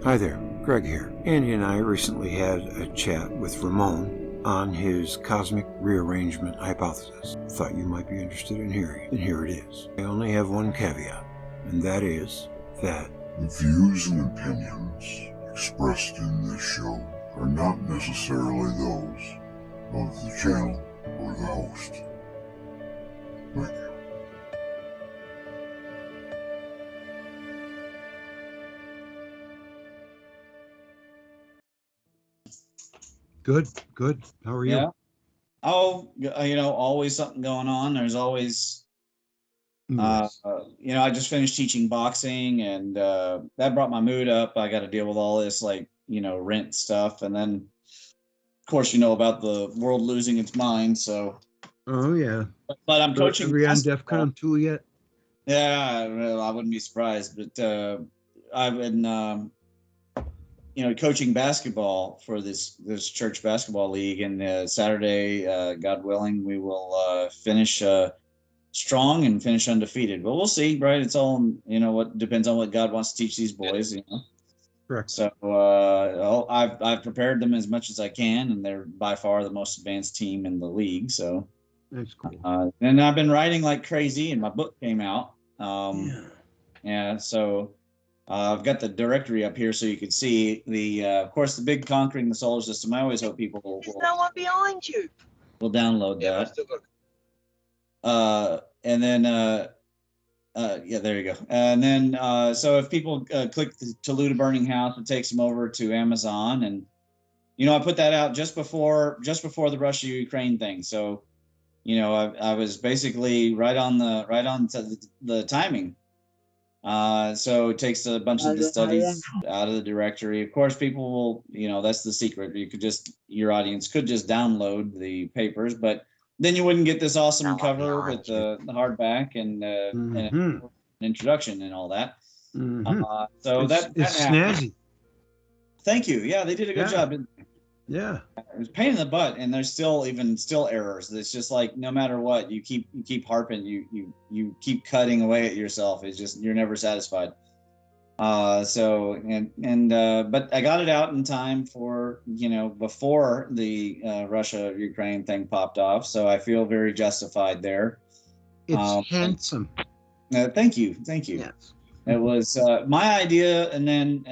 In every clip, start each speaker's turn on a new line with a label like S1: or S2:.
S1: Hi there, Greg here. Andy and I recently had a chat with Ramon on his cosmic rearrangement hypothesis. Thought you might be interested in hearing, and here it is. I only have one caveat, and that is that
S2: the views and opinions expressed in this show are not necessarily those of the channel or the host. Thank you.
S1: Good. How are you?
S3: Yeah. Oh, always something going on. There's always,
S1: Yes.
S3: I just finished teaching boxing, and that brought my mood up. I got to deal with all this, rent stuff. And then, of course, about the world losing its mind. So,
S1: Oh, yeah.
S3: but I'm coaching.
S1: Are we on
S3: basketball.
S1: DEFCON 2 yet?
S3: Yeah, well, I wouldn't be surprised. But I've been, coaching basketball for this church basketball league, and Saturday, God willing, we will finish strong and finish undefeated. But we'll see, right? It's all what depends on what God wants to teach these boys.
S1: Correct.
S3: So I've prepared them as much as I can, and they're by far the most advanced team in the league. So
S1: that's cool.
S3: And I've been writing like crazy, and my book came out.
S1: Yeah.
S3: So. I've got the directory up here so you can see of course, the big Conquering the Solar System. I always hope people will.
S4: There's no one behind you.
S3: Will download that. And then, there you go. And then, so if people click to Loot a Burning House, it takes them over to Amazon, and I put that out just before the Russia-Ukraine thing. So, I was basically right on to the timing. So it takes a bunch of the studies out of the directory. Of course, people will, that's the secret. Your audience could just download the papers, but then you wouldn't get this awesome cover with the hardback and an introduction and all that. So it's
S1: snazzy.
S3: Thank you. Yeah, they did a good job. Didn't they?
S1: Yeah.
S3: It was a pain in the butt, and there's still errors. It's just like no matter what, you keep harping, you keep cutting away at yourself. It's just you're never satisfied. But I got it out in time for before the Russia-Ukraine thing popped off, so I feel very justified there.
S1: It's handsome.
S3: Thank you.
S1: Yes.
S3: It was my idea, and then.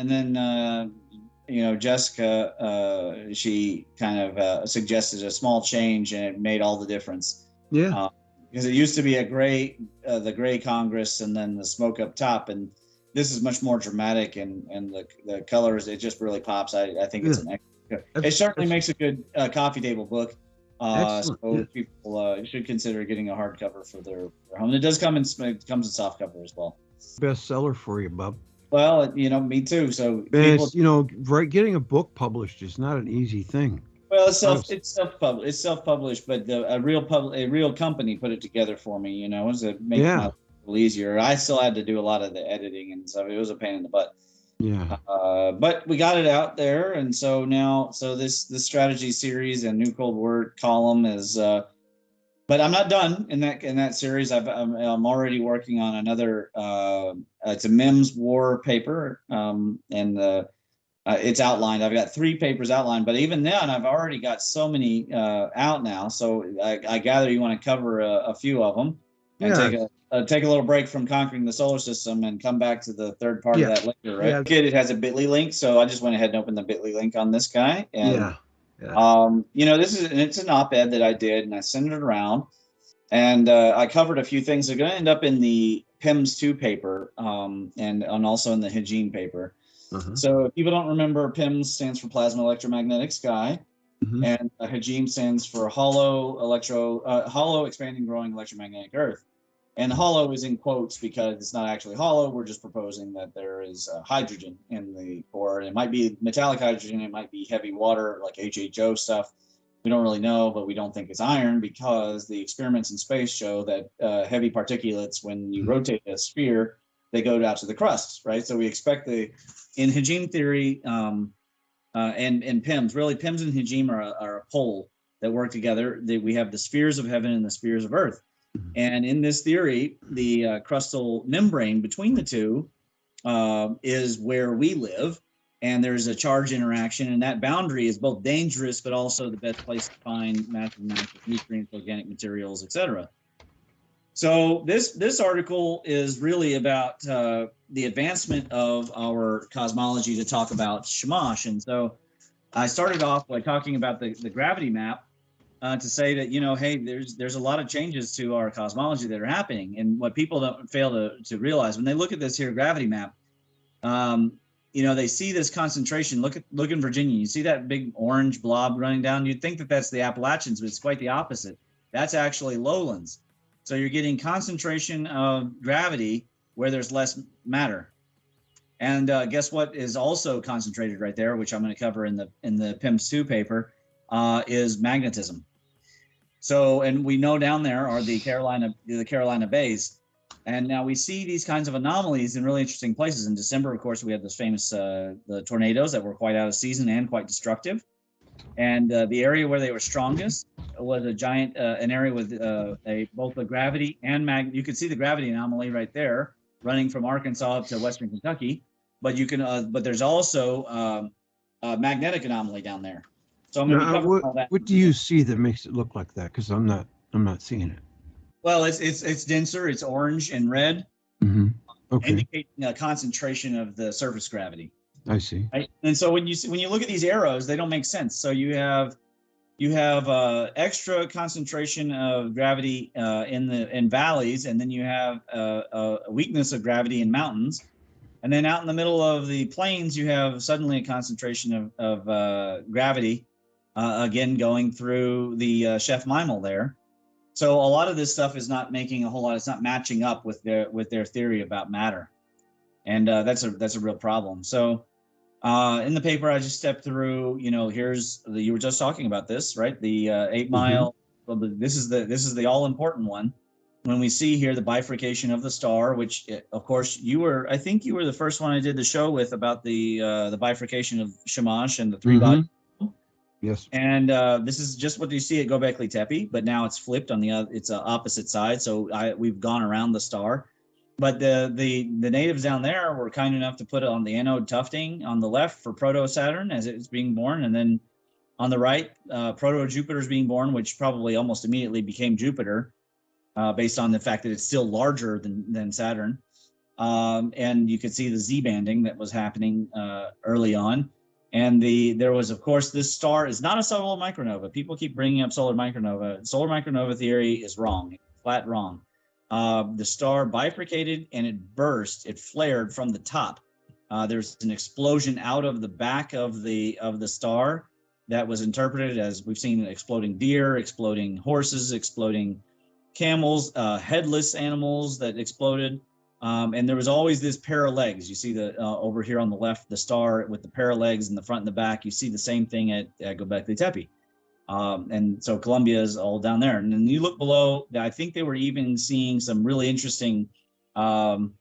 S3: Jessica, she kind of suggested a small change, and it made all the difference.
S1: Yeah.
S3: Because it used to be the gray Congress, and then the smoke up top, and this is much more dramatic, and the colors, it just really pops. I think it certainly makes a good coffee table book. So people should consider getting a hardcover for their home. And it does come in softcover as well.
S1: Bestseller for you, Bob.
S3: Well, me too. So
S1: getting a book published is not an easy thing.
S3: Well, it's self-published, but a real company put it together for me. To make it a little easier. I still had to do a lot of the editing and stuff. It was a pain in the butt.
S1: Yeah.
S3: But we got it out there, and so now, this strategy series and New Cold War column is. But I'm not done in that series. I'm already working on another. It's a MIMS war paper, and it's outlined. I've got 3 papers outlined, but even then, I've already got so many out now. So I gather you want to cover a few of them and take a little break from Conquering the Solar System and come back to the third part of that later, right? Yeah. It has a bit.ly link, so I just went ahead and opened the bit.ly link on this guy. And, it's an op-ed that I did, and I sent it around, and I covered a few things that are going to end up in the PIMS 2 paper, and also in the HIJIM paper. So if people don't remember, PIMS stands for Plasma Electromagnetic Sky, and HIJIM stands for Hollow Expanding Growing Electromagnetic Earth. And hollow is in quotes because it's not actually hollow. We're just proposing that there is hydrogen in the core. And it might be metallic hydrogen. It might be heavy water, like HHO stuff. We don't really know, but we don't think it's iron because the experiments in space show that heavy particulates, when you rotate a sphere, they go out to the crust, right? So we expect in HIJIM theory and PIMS, really PIMS and HIJIM are a pole that work together. We have the spheres of heaven and the spheres of earth. And in this theory, the crustal membrane between the two is where we live. and there's a charge interaction, and that boundary is both dangerous but also the best place to find massive amounts of nutrients, organic materials, etc. So this article is really about the advancement of our cosmology to talk about Shamash. And so I started off by talking about the gravity map to say that, hey, there's a lot of changes to our cosmology that are happening. And what people don't fail to realize when they look at this here gravity map, they see this concentration. Look in Virginia. You see that big orange blob running down. You'd think that that's the Appalachians, but it's quite the opposite. That's actually lowlands. So you're getting concentration of gravity where there's less matter. And guess what is also concentrated right there, which I'm going to cover in the PIMS 2 paper, is magnetism. So, and we know down there are the Carolina Bays. And now we see these kinds of anomalies in really interesting places. In December, of course, we had those famous the tornadoes that were quite out of season and quite destructive. And the area where they were strongest was a giant, an area with both the gravity and you can see the gravity anomaly right there, running from Arkansas to Western Kentucky. But you can, but there's also a magnetic anomaly down there. So I'm going to cover all that.
S1: What do you see that makes it look like that? Because I'm not seeing it.
S3: Well, it's denser. It's orange and red,
S1: Okay.
S3: indicating a concentration of the surface gravity.
S1: I see.
S3: Right? And so when you look at these arrows, they don't make sense. So you have extra concentration of gravity in valleys, and then you have a weakness of gravity in mountains, and then out in the middle of the plains, you have suddenly a concentration of gravity, again going through the Chef Mimal there. So a lot of this stuff is not making a whole lot. It's not matching up with their theory about matter, and that's a real problem. So. In the paper, I just stepped through. You were just talking about this, right? The 8 mile. Well, this is the all important one. When we see here the bifurcation of the star, which of course I think you were the first one I did the show with about the bifurcation of Shamash and the 3 bodies.
S1: Yes.
S3: And this is just what you see at Göbekli Tepe, but now it's flipped on the other. It's an opposite side, so we've gone around the star. But the natives down there were kind enough to put it on the anode tufting on the left for Proto-Saturn as it's being born. And then on the right, Proto-Jupiter is being born, which probably almost immediately became Jupiter based on the fact that it's still larger than Saturn. And you could see the Z-banding that was happening early on. And there was, of course, this star is not a solar micronova. People keep bringing up solar micronova. Solar micronova theory is wrong, flat wrong. The star bifurcated and it burst. It flared from the top. There's an explosion out of the back of the star that was interpreted as we've seen exploding deer, exploding horses, exploding camels, headless animals that exploded. And there was always this pair of legs. You see the over here on the left, the star with the pair of legs in the front and the back. You see the same thing at Göbekli Tepe. And so Columbia is all down there. And then you look below, I think they were even seeing some really interesting, kind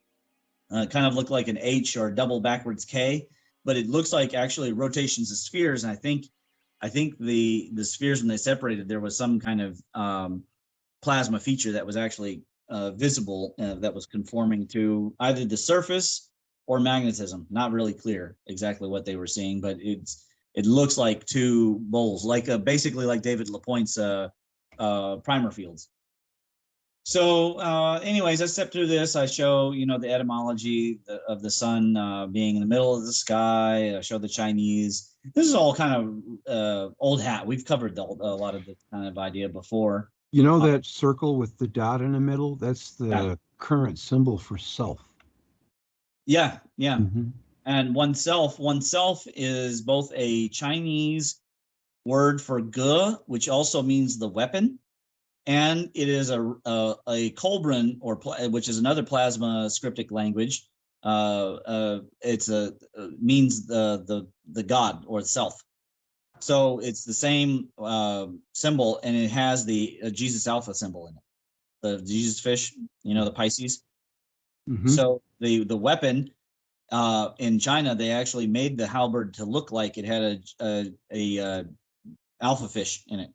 S3: of look like an H or a double backwards K, but it looks like actually rotations of spheres. And I think the spheres, when they separated, there was some kind of plasma feature that was actually visible that was conforming to either the surface or magnetism. Not really clear exactly what they were seeing, but it looks like two bowls, like basically like David LaPointe's primer fields. So anyways, I step through this. I show, the etymology of the sun being in the middle of the sky. I show the Chinese. This is all kind of old hat. We've covered a lot of this kind of idea before.
S1: You know that circle with the dot in the middle? That's the current symbol for self.
S3: Yeah. And oneself is both a Chinese word for ge, which also means the weapon, and it is a Kolbrin, which is another plasma scriptic language. It's means the god or self. So it's the same symbol, and it has the Jesus Alpha symbol in it, the Jesus fish, the Pisces. So the weapon. In China, they actually made the halberd to look like it had a alpha fish in it.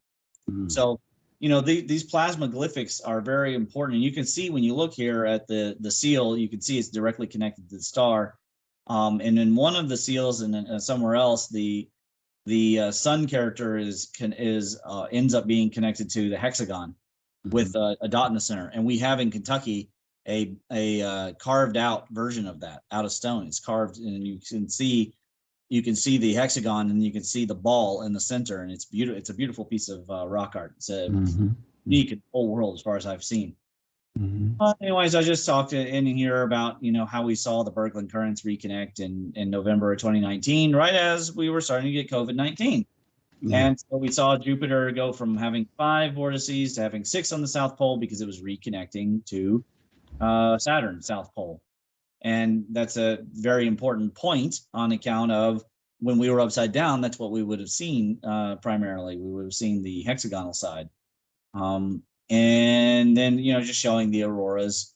S3: So, these plasmaglyphics are very important. And you can see when you look here at the seal, you can see it's directly connected to the star. And in one of the seals and somewhere else, the sun character ends up being connected to the hexagon with a dot in the center. And we have in Kentucky a carved out version of that out of stone. It's carved, and you can see the hexagon, and you can see the ball in the center, and it's beautiful. It's a beautiful piece of rock art. It's unique in the whole world as far as I've seen. Anyways, I just talked in here about how we saw the Berkeley currents reconnect in November of 2019, right as we were starting to get COVID-19. And so we saw Jupiter go from having 5 vortices to having 6 on the South Pole because it was reconnecting to Saturn, South Pole. And that's a very important point on account of when we were upside down, that's what we would have seen primarily. We would have seen the hexagonal side. And then, just showing the auroras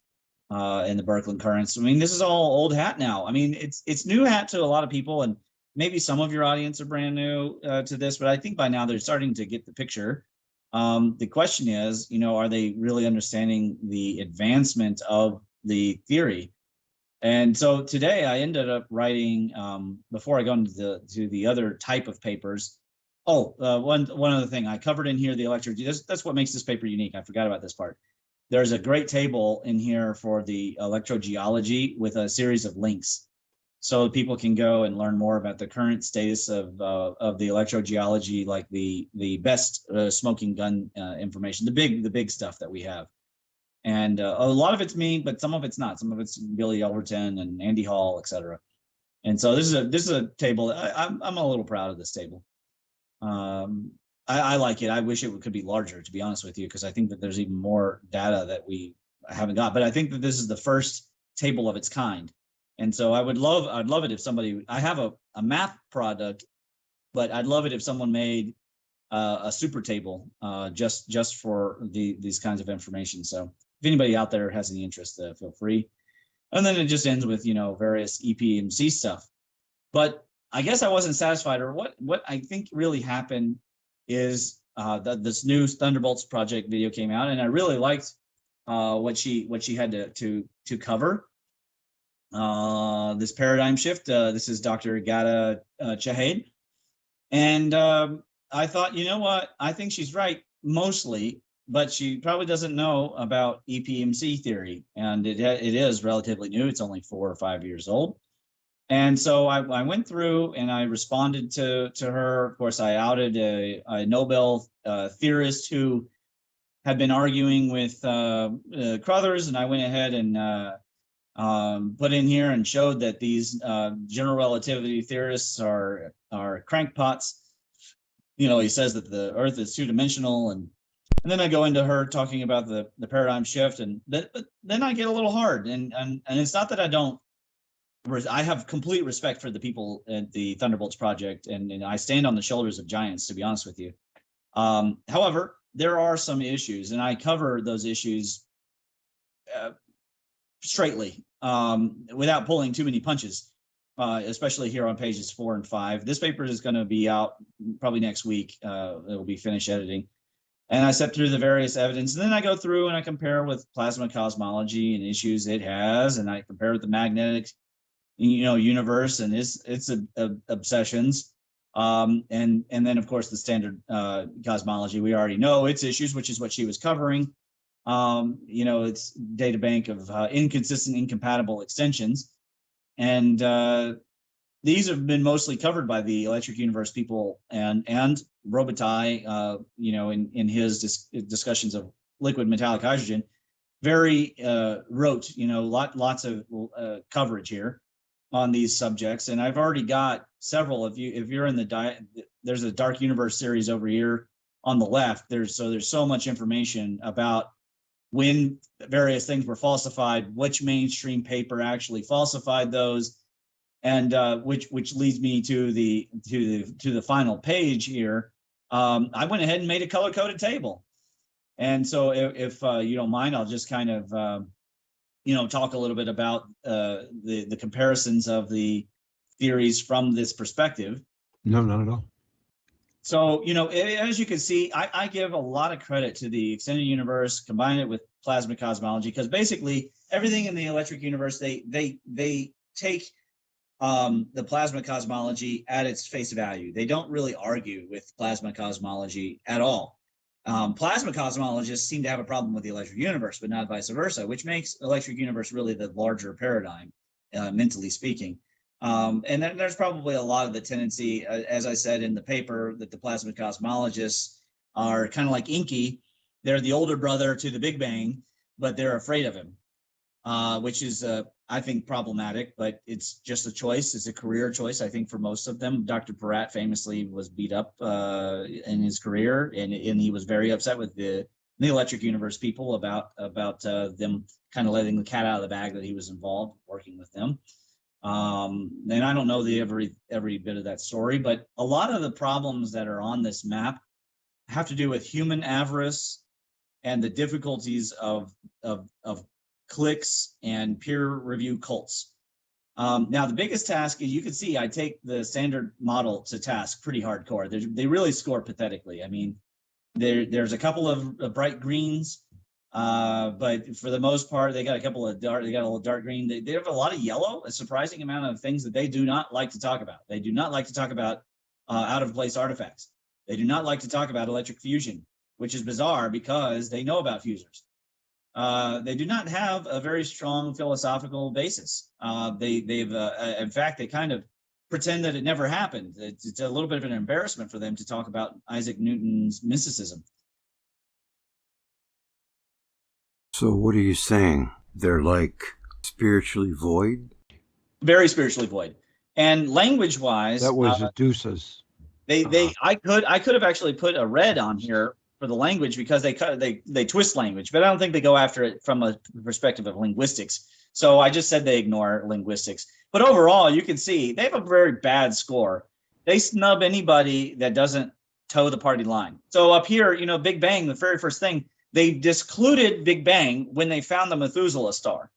S3: and the Berkeley currents. I mean, this is all old hat now. I mean, it's new hat to a lot of people, and maybe some of your audience are brand new to this, but I think by now they're starting to get the picture. The question is, are they really understanding the advancement of the theory? And so today I ended up writing, before I go into the other type of papers. One other thing I covered in here, the that's what makes this paper unique. I forgot about this part. There's a great table in here for the electrogeology with a series of links, so people can go and learn more about the current status of the electrogeology, like the best smoking gun information, the big stuff that we have. And a lot of it's me, but some of it's not. Some of it's Billy Elverton and Andy Hall, etc. And so this is a table. I'm a little proud of this table. I like it. I wish it could be larger, to be honest with you, because I think that there's even more data that we haven't got. But I think that this is the first table of its kind. And so I'd love it if somebody, I have a math product, but I'd love it if someone made a super table just for these kinds of information. So if anybody out there has any interest, feel free. And then it just ends with, various EPMC stuff. But I guess I wasn't satisfied, or what I think really happened is that this new Thunderbolts project video came out, and I really liked what she had to cover. This paradigm shift. This is Dr. Gada Chahed. And I thought, you know what? I think she's right mostly, but she probably doesn't know about EPMC theory. And it is relatively new. It's only 4 or 5 years old. And so I went through and I responded to her. Of course, I outed a Nobel theorist who had been arguing with Crothers, and I went ahead and put in here and showed that these general relativity theorists are crankpots. He says that the Earth is 2-dimensional, and then I go into her talking about the paradigm shift, and then I get a little hard, and it's not that I have complete respect for the people at the Thunderbolts project, and I stand on the shoulders of giants, to be honest with you. However, there are some issues, and I cover those issues straightly, without pulling too many punches, especially here on pages 4 and 5. This paper is going to be out probably next week. It'll be finished editing. And I step through the various evidence, and then I go through and I compare with plasma cosmology and issues it has, and I compare with the magnetic universe and its obsessions, and then of course the standard cosmology. We already know its issues, which is what she was covering. It's data bank of inconsistent, incompatible extensions, and these have been mostly covered by the Electric Universe people and Robitaille, in his discussions of liquid metallic hydrogen. Very rote, lots of coverage here on these subjects, and I've already got several. If you're in there's a Dark Universe series over here on the left. There's so much information about when various things were falsified, which mainstream paper actually falsified those, and which leads me to the final page here. I went ahead and made a color-coded table, and so if you don't mind, I'll just kind of talk a little bit about the comparisons of the theories from this perspective.
S1: No, not at all.
S3: So, as you can see, I give a lot of credit to the extended universe, combine it with plasma cosmology, because basically everything in the electric universe, they take the plasma cosmology at its face value. They don't really argue with plasma cosmology at all. Plasma cosmologists seem to have a problem with the electric universe, but not vice versa, which makes electric universe really the larger paradigm, mentally speaking. And then there's probably a lot of the tendency, as I said in the paper, that the plasma cosmologists are kind of like Inky. They're the older brother to the Big Bang, but they're afraid of him, which is, I think, problematic, but it's just a choice. It's a career choice, I think, for most of them. Dr. Peratt famously was beat up in his career, and he was very upset with the electric universe people about them kind of letting the cat out of the bag that he was involved working with them. And I don't know every bit of that story, but a lot of the problems that are on this map have to do with human avarice and the difficulties of cliques and peer review cults. Now, the biggest task, you can see I take the standard model to task pretty hardcore. They really score pathetically. I mean, there's a couple of bright greens, but for the most part, they got a little dark green. They have a lot of yellow, a surprising amount of things that they do not like to talk about. They do not like to talk about out of place artifacts. They do not like to talk about electric fusion, which is bizarre because they know about fusers. They do not have a very strong philosophical basis. In fact, they kind of pretend that it never happened. It's a little bit of an embarrassment for them to talk about Isaac Newton's mysticism.
S1: So what are you saying? They're like spiritually void?
S3: Very spiritually void. And language-wise,
S4: That was Adusa's.
S3: I could have actually put a red on here for the language because they twist language, but I don't think they go after it from a perspective of linguistics. So I just said they ignore linguistics. But overall, you can see they have a very bad score. They snub anybody that doesn't toe the party line. So up here, Big Bang, the very first thing, they discluded Big Bang when they found the Methuselah star.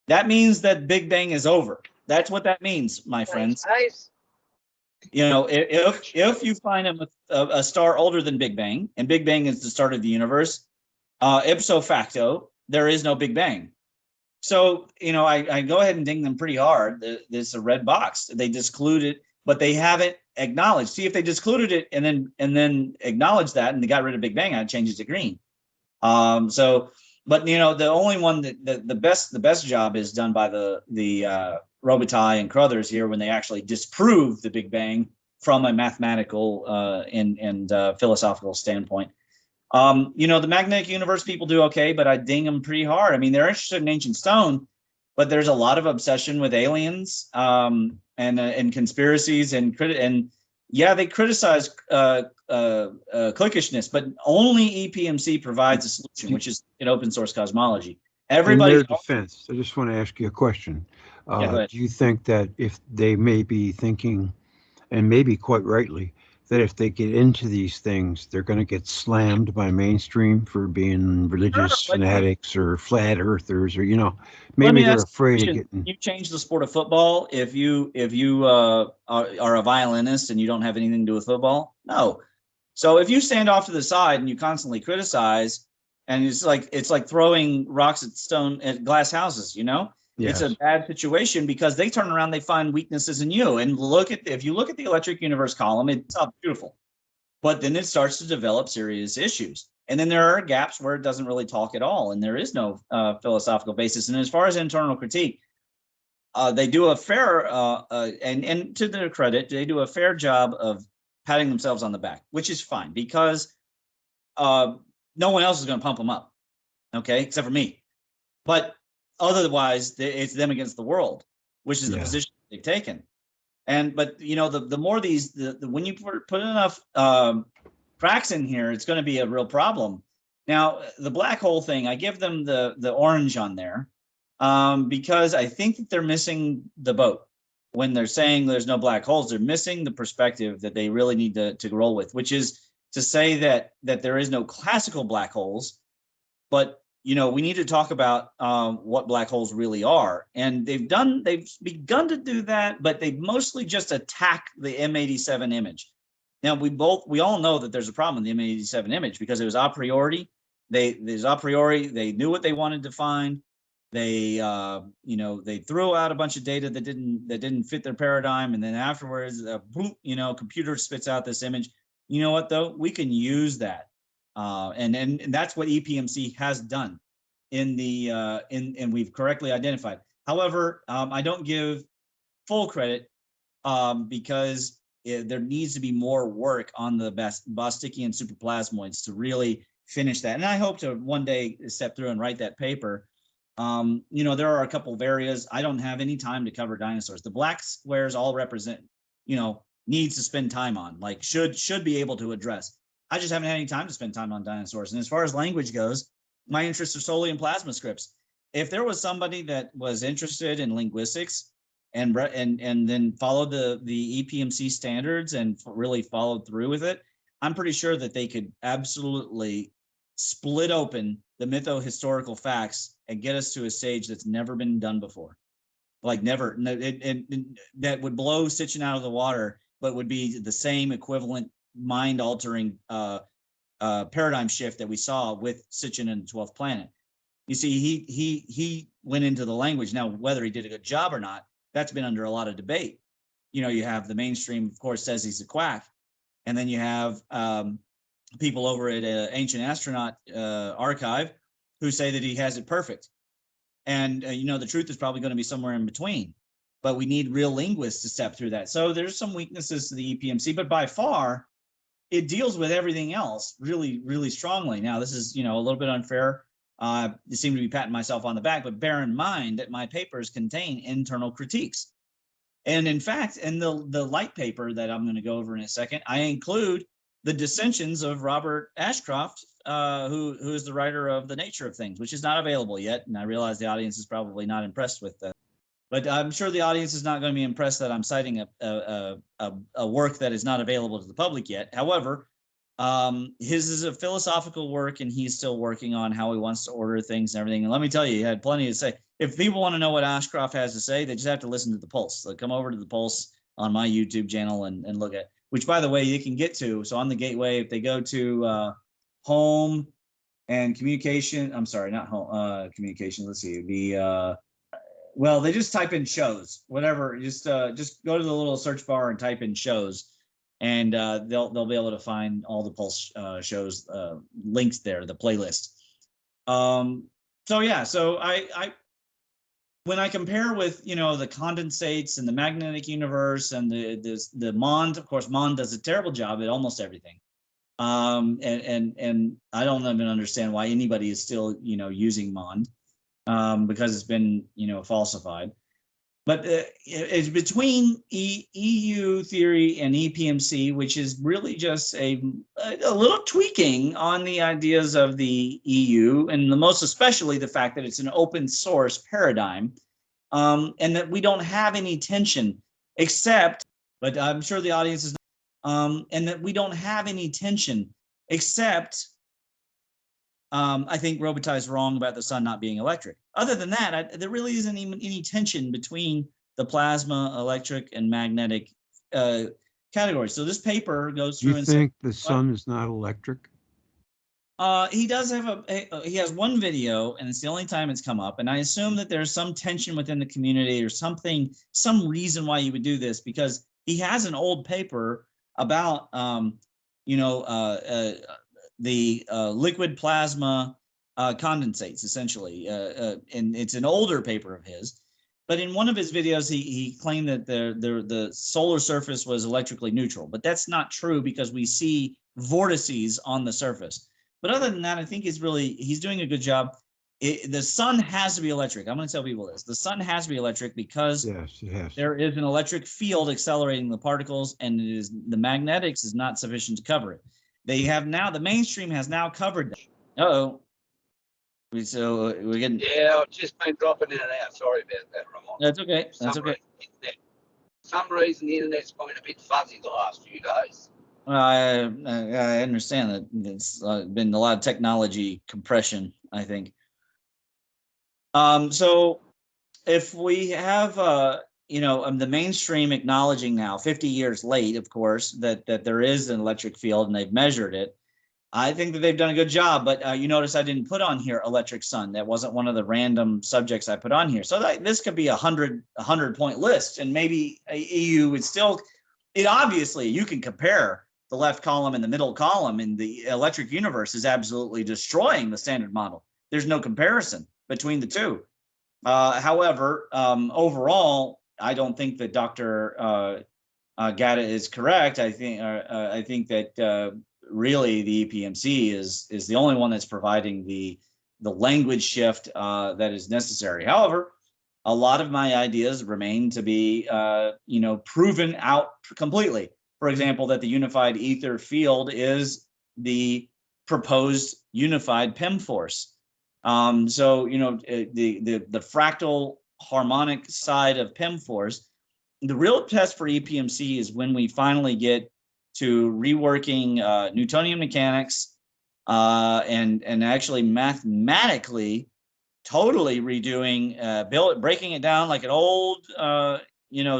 S3: That means that Big Bang is over. That's what that means, my friends.
S5: Nice.
S3: If you find a star older than Big Bang, and Big Bang is the start of the universe, ipso facto, there is no Big Bang. So, I go ahead and ding them pretty hard. There's a red box. They disclude it, but they haven't acknowledged. See, if they discluded it and then acknowledged that and they got rid of Big Bang, I'd change it to green. But the only one that the best job is done by the Robitaille and Crothers here when they actually disprove the Big Bang from a mathematical and philosophical standpoint. The magnetic universe people do okay, but I ding them pretty hard. I mean, they're interested in ancient stone, but there's a lot of obsession with aliens and conspiracies and yeah, they criticize cliquishness, but only EPMC provides a solution, which is an open source cosmology. Everybody.
S4: In their defense, I just want to ask you a question. Do you think that if they may be thinking, and maybe quite rightly, that if they get into these things, they're going to get slammed by mainstream for being religious fanatics or flat earthers, or maybe they're afraid of getting.
S3: You change the sport of football if you are a violinist and you don't have anything to do with football? No. So if you stand off to the side and you constantly criticize, and it's like throwing rocks at glass houses, Yes. It's a bad situation because they turn around, they find weaknesses in you. And if you look at the electric universe column, it's all beautiful. But then it starts to develop serious issues. And then there are gaps where it doesn't really talk at all. And there is no philosophical basis. And as far as internal critique, they do a fair, and to their credit, they do a fair job of patting themselves on the back, which is fine because no one else is going to pump them up, okay, except for me. But otherwise, it's them against the world, which is the position they've taken. But the more when you put enough cracks in here, it's going to be a real problem. Now, the black hole thing, I give them the orange on there because I think that they're missing the boat when they're saying there's no black holes. They're missing the perspective that they really need to roll with, which is to say that there is no classical black holes, but we need to talk about what black holes really are. And they've begun to do that, but they mostly just attack the M87 image. Now, we all know that there's a problem with the M87 image because it was a priori. They knew what they wanted to find. They they throw out a bunch of data that didn't fit their paradigm, and then afterwards, boom, computer spits out this image. You know what though? We can use that, and that's what EPMC has done in the and we've correctly identified. However, I don't give full credit because there needs to be more work on the Bostikian superplasmoids to really finish that. And I hope to one day step through and write that paper. There are a couple of areas. I don't have any time to cover dinosaurs. The black squares all represent, needs to spend time on, like should be able to address. I just haven't had any time to spend time on dinosaurs. And as far as language goes, my interests are solely in plasma scripts. If there was somebody that was interested in linguistics and then followed the EPMC standards and really followed through with it, I'm pretty sure that they could absolutely split open the mytho-historical facts and get us to a stage that's never been done before. Like never, that would blow Sitchin out of the water, but would be the same equivalent mind-altering paradigm shift that we saw with Sitchin and the 12th planet. You see, he went into the language. Now, whether he did a good job or not, that's been under a lot of debate. You have the mainstream, of course, says he's a quack, and then you have people over at Ancient Astronaut Archive who say that he has it perfect. And, the truth is probably going to be somewhere in between. But we need real linguists to step through that. So there's some weaknesses to the EPMC, but by far, it deals with everything else really, really strongly. Now, this is, a little bit unfair. I seem to be patting myself on the back, but bear in mind that my papers contain internal critiques. And in fact, in the light paper that I'm going to go over in a second, I include the dissensions of Robert Ashcroft, who is the writer of The Nature of Things, which is not available yet. And I realize the audience is probably not impressed with that. But I'm sure the audience is not going to be impressed that I'm citing a work that is not available to the public yet. However, his is a philosophical work, and he's still working on how he wants to order things and everything. And let me tell you, he had plenty to say. If people want to know what Ashcroft has to say, they just have to listen to the Pulse. So come over to the Pulse on my YouTube channel and look at, which, by the way, you can get to. So on the gateway, if they go to home and communication, I'm sorry, not home, communication. Let's see, well, they just type in shows, whatever. Just go to the little search bar and type in shows, and they'll be able to find all the Pulse shows linked there, the playlist. So yeah, so I when I compare with the condensates and the magnetic universe and the MOND, of course, MOND does a terrible job at almost everything. And I don't even understand why anybody is still using MOND. Because it's been, falsified. But it's between EU theory and EPMC, which is really just a little tweaking on the ideas of the EU, and the most especially the fact that it's an open source paradigm, and that we don't have any tension except, but I'm sure the audience is, and that we don't have any tension except, I think Robitaille's wrong about the sun not being electric. Other than that, there really isn't even any tension between the plasma, electric, and magnetic categories. So this paper goes through.
S4: You think the sun is not electric?
S3: He does have he has one video, and it's the only time it's come up. And I assume that there's some tension within the community or something, some reason why you would do this, because he has an old paper about, the liquid plasma condensates, essentially, and it's an older paper of his. But in one of his videos, he claimed that the solar surface was electrically neutral, but that's not true because we see vortices on the surface. But other than that, I think he's doing a good job. The sun has to be electric. I'm going to tell people this: the sun has to be electric because there is an electric field accelerating the particles, and the magnetics is not sufficient to cover it. The mainstream has now covered that. Uh-oh. So we're getting.
S5: Yeah, I've just been dropping in and out. Sorry about that, Ramon.
S3: That's okay. That's okay.
S5: Some reason the internet's been a bit fuzzy the last few days.
S3: I understand that it's been a lot of technology compression, I think. So if we have, the mainstream acknowledging now, 50 years late, of course, that there is an electric field and they've measured it, I think that they've done a good job, but you notice I didn't put on here electric sun. That wasn't one of the random subjects I put on here. So this could be a 100-point list, and maybe EU would still. It obviously, you can compare the left column and the middle column, and the electric universe is absolutely destroying the standard model. There's no comparison between the two. However, overall, I don't think that Dr. Gatta is correct. I think that really the EPMC is the only one that's providing the language shift that is necessary. However, a lot of my ideas remain to be proven out completely. For example, that the unified ether field is the proposed unified PIM force. So the fractal harmonic side of PIM force. The real test for EPMC is when we finally get to reworking Newtonian mechanics and actually mathematically totally redoing, breaking it down like an old,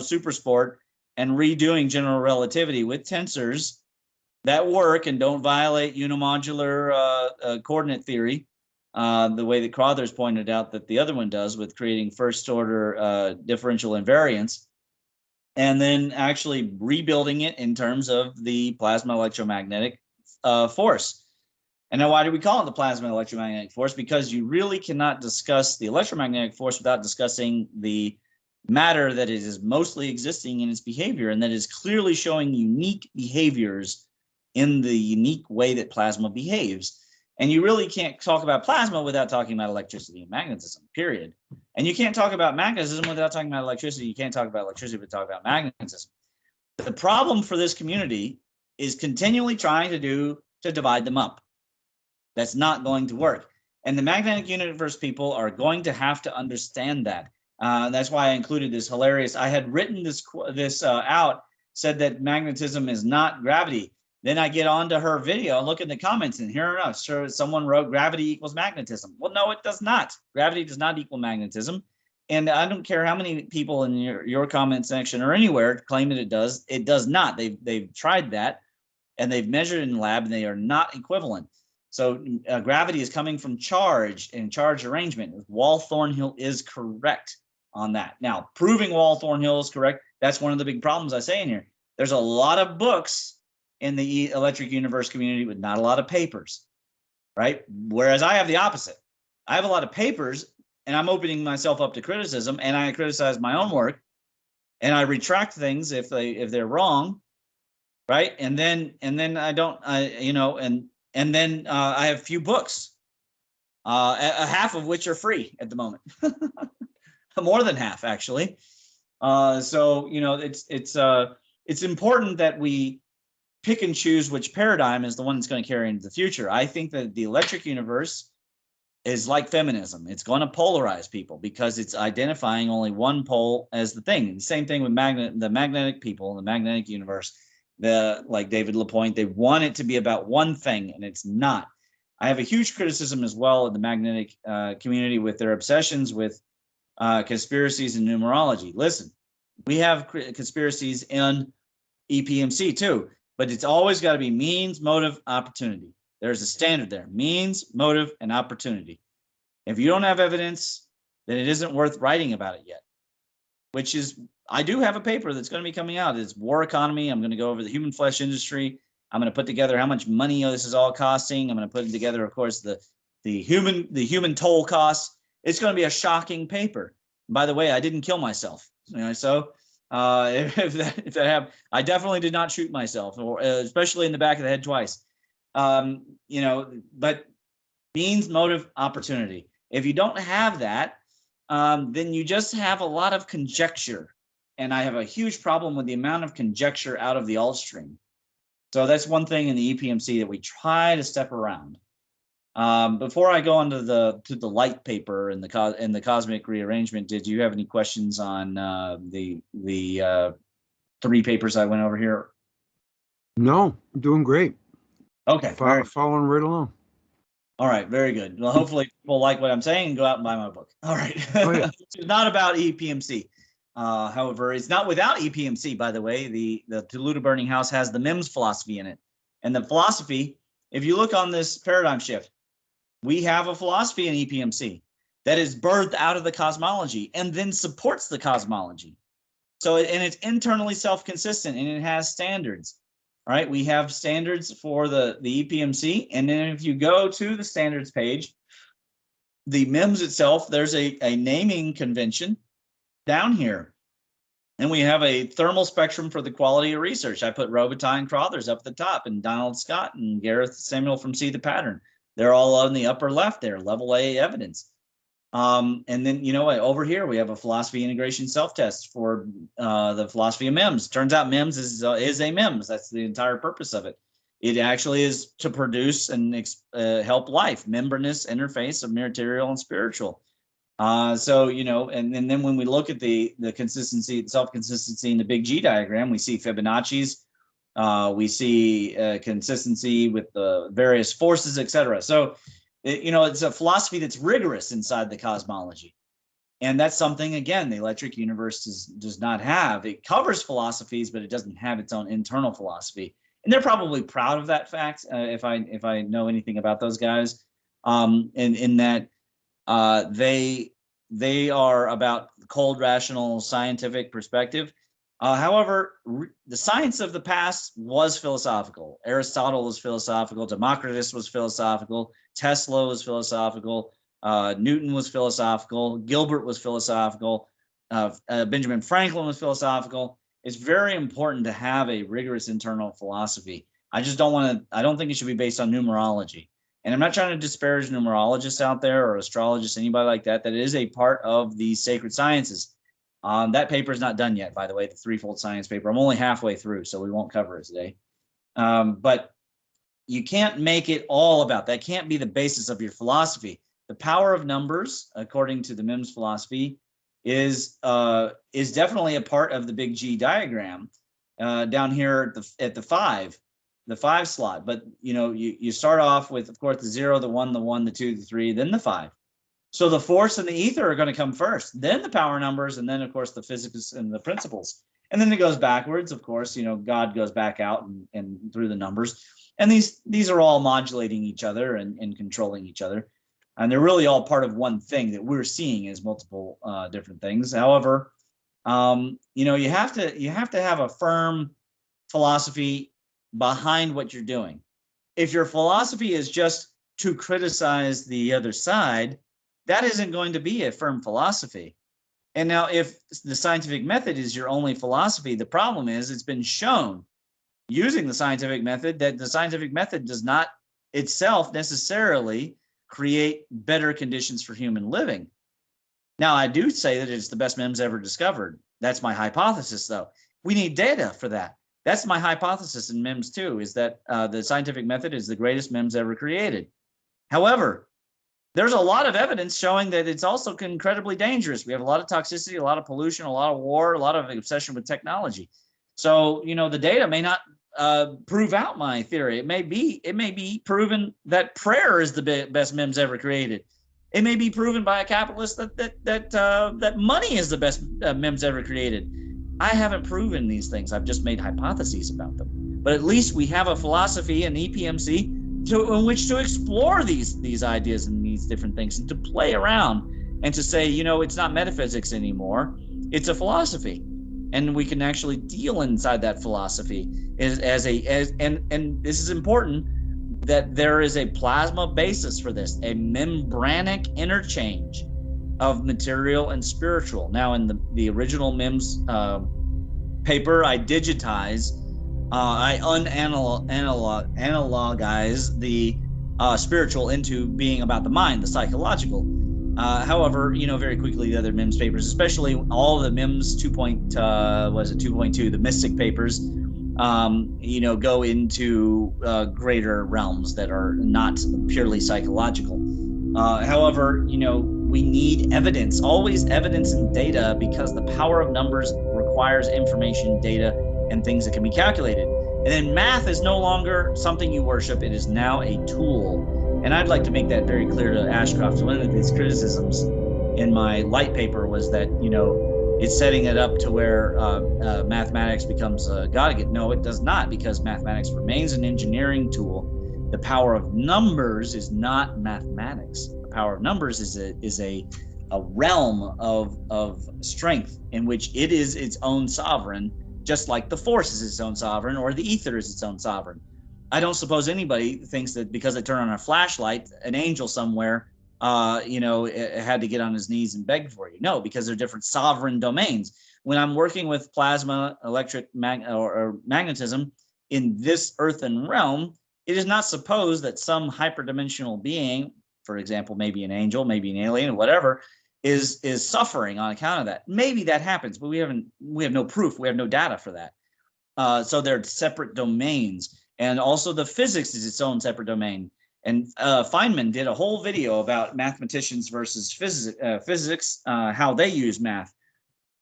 S3: super sport, and redoing general relativity with tensors that work and don't violate unimodular coordinate theory, the way that Crother's pointed out that the other one does with creating first order differential invariance, and then actually rebuilding it in terms of the plasma electromagnetic force. And now, why do we call it the plasma electromagnetic force? Because you really cannot discuss the electromagnetic force without discussing the matter that it is mostly existing in its behavior, and that is clearly showing unique behaviors in the unique way that plasma behaves. And you really can't talk about plasma without talking about electricity and magnetism, period. And you can't talk about magnetism without talking about electricity. You can't talk about electricity without talking about magnetism. The problem for this community is continually trying to divide them up. That's not going to work. And the magnetic universe people are going to have to understand that. That's why I included this hilarious. I had written this out, said that magnetism is not gravity. Then I get onto her video and look in the comments, and here enough, sure, someone wrote gravity equals magnetism. Well, no, it does not. Gravity does not equal magnetism. And I don't care how many people in your comment section or anywhere claim that it does. It does not. They've tried that, and they've measured in the lab, and they are not equivalent. So gravity is coming from charge and charge arrangement. Wall-Thornhill is correct on that. Now, proving Wall-Thornhill is correct, that's one of the big problems I say in here. There's a lot of books in the electric universe community with not a lot of papers, right? Whereas I have the opposite. I have a lot of papers, and I'm opening myself up to criticism, and I criticize my own work, and I retract things if they're wrong, right? And then I don't, and then I have a few books, half of which are free at the moment, more than half actually. So it's important that we pick and choose which paradigm is the one that's going to carry into the future. I think that the electric universe is like feminism. It's going to polarize people because it's identifying only one pole as the thing. The same thing with the magnetic people, the magnetic universe. Like David Lapointe, they want it to be about one thing, and it's not. I have a huge criticism as well in the magnetic community with their obsessions with conspiracies and numerology. Listen, we have conspiracies in EPMC too, but it's always got to be means, motive, opportunity. There's a standard there: means, motive, and opportunity. If you don't have evidence, then it isn't worth writing about it yet. Which is, I do have a paper that's going to be coming out. It's War Economy. I'm going to go over the human flesh industry. I'm going to put together how much money this is all costing. I'm going to put together, of course, the human toll costs. It's going to be a shocking paper. By the way, I didn't kill myself. So if that happened, I definitely did not shoot myself, or especially in the back of the head twice. But means, motive, opportunity. If you don't have that, then you just have a lot of conjecture. And I have a huge problem with the amount of conjecture out of the alt stream. So that's one thing in the EPMC that we try to step around. Before I go on to the light paper and the cosmic rearrangement, did you have any questions on the three papers I went over here?
S4: No, I'm doing great.
S3: Okay,
S4: following right along.
S3: All right, very good. Well, hopefully people like what I'm saying and go out and buy my book. All right.
S4: Oh, yeah.
S3: It's not about EPMC. However, it's not without EPMC, by the way. The Toluta Burning House has the MIMS philosophy in it. And the philosophy if you look on this paradigm shift, we have a philosophy in EPMC that is birthed out of the cosmology and then supports the cosmology. So, and it's internally self-consistent, and it has standards, right? We have standards for the EPMC, and then if you go to the standards page, the MIMS itself, there's a naming convention down here. And we have a thermal spectrum for the quality of research. I put Robitaille and Crothers up at the top, and Donald Scott and Gareth Samuel from See the Pattern. They're all on the upper left there, level A evidence. And then, you know, over here, we have a philosophy integration self-test for the philosophy of MIMS. Turns out MIMS is a MIMS. That's the entire purpose of it. It actually is to produce and help life, membranous interface of material and spiritual. So, you know, and then when we look at the consistency, self-consistency in the big G diagram, we see Fibonacci's, we see consistency with the various forces, etc. So, you know, it's a philosophy that's rigorous inside the cosmology. And that's something, again, the electric universe does not have. It covers philosophies, but it doesn't have its own internal philosophy. And they're probably proud of that fact, if I know anything about those guys, in that they are about cold, rational, scientific perspective. However, the science of the past was philosophical. Aristotle was philosophical. Democritus was philosophical. Tesla was philosophical. Newton was philosophical. Gilbert was philosophical. Benjamin Franklin was philosophical. It's very important to have a rigorous internal philosophy. I don't think it should be based on numerology. And I'm not trying to disparage numerologists out there or astrologists, anybody like that. That is a part of the sacred sciences. That paper is not done yet, by the way, the threefold science paper. I'm only halfway through, so we won't cover it today. But you can't make it all about that. Can't be the basis of your philosophy. The power of numbers, according to the MIMS philosophy, is definitely a part of the big G diagram down here at the 5 slot. But you know, you start off with, of course, the 0, the 1, the 1, the 2, the 3, then the 5. So the force and the ether are going to come first, then the power numbers, and then, of course, the physics and the principles. And then it goes backwards, of course, you know, God goes back out and through the numbers. And these are all modulating each other and controlling each other. And they're really all part of one thing that we're seeing as multiple different things. However, you know, you have to have a firm philosophy behind what you're doing. If your philosophy is just to criticize the other side, that isn't going to be a firm philosophy. And now if the scientific method is your only philosophy, the problem is it's been shown using the scientific method that the scientific method does not itself necessarily create better conditions for human living. Now, I do say that it's the best MIMS ever discovered. That's my hypothesis, though. We need data for that. That's my hypothesis in MIMS too, is that the scientific method is the greatest MIMS ever created. However, there's a lot of evidence showing that it's also incredibly dangerous. We have a lot of toxicity, a lot of pollution, a lot of war, a lot of obsession with technology. So, you know, the data may not prove out my theory. It may be proven that prayer is the best MIMS ever created. It may be proven by a capitalist that money is the best MIMS ever created. I haven't proven these things. I've just made hypotheses about them. But at least we have a philosophy and EPMC in which to explore these ideas and these different things, and to play around and to say, you know, it's not metaphysics anymore, it's a philosophy, and we can actually deal inside that philosophy and this is important, that there is a plasma basis for this, a membranic interchange of material and spiritual. Now, in the original MIMS paper, I digitize. I unanalogize the spiritual into being about the mind, the psychological. However, you know, very quickly the other MIMS papers, especially all of the MIMS 2.2, the mystic papers, you know, go into greater realms that are not purely psychological. However, you know, we need evidence, always evidence and data, because the power of numbers requires information, data, and things that can be calculated. And then math is no longer something you worship. It is now a tool. And I'd like to make that very clear to Ashcroft. One of these criticisms in my light paper was that, you know, it's setting it up to where mathematics becomes God again. No, it does not, because mathematics remains an engineering tool The power of numbers is not mathematics. The power of numbers is a realm of strength in which it is its own sovereign, just like the force is its own sovereign or the ether is its own sovereign. I don't suppose anybody thinks that because they turn on a flashlight, an angel somewhere, had to get on his knees and beg for you. No, because they're different sovereign domains. When I'm working with plasma, electric or magnetism in this earthen realm, it is not supposed that some hyperdimensional being, for example, maybe an angel, maybe an alien, or whatever, is suffering on account of that. Maybe that happens, but we have no proof. We have no data for that. So they're separate domains. And also the physics is its own separate domain. And Feynman did a whole video about mathematicians versus physics, how they use math.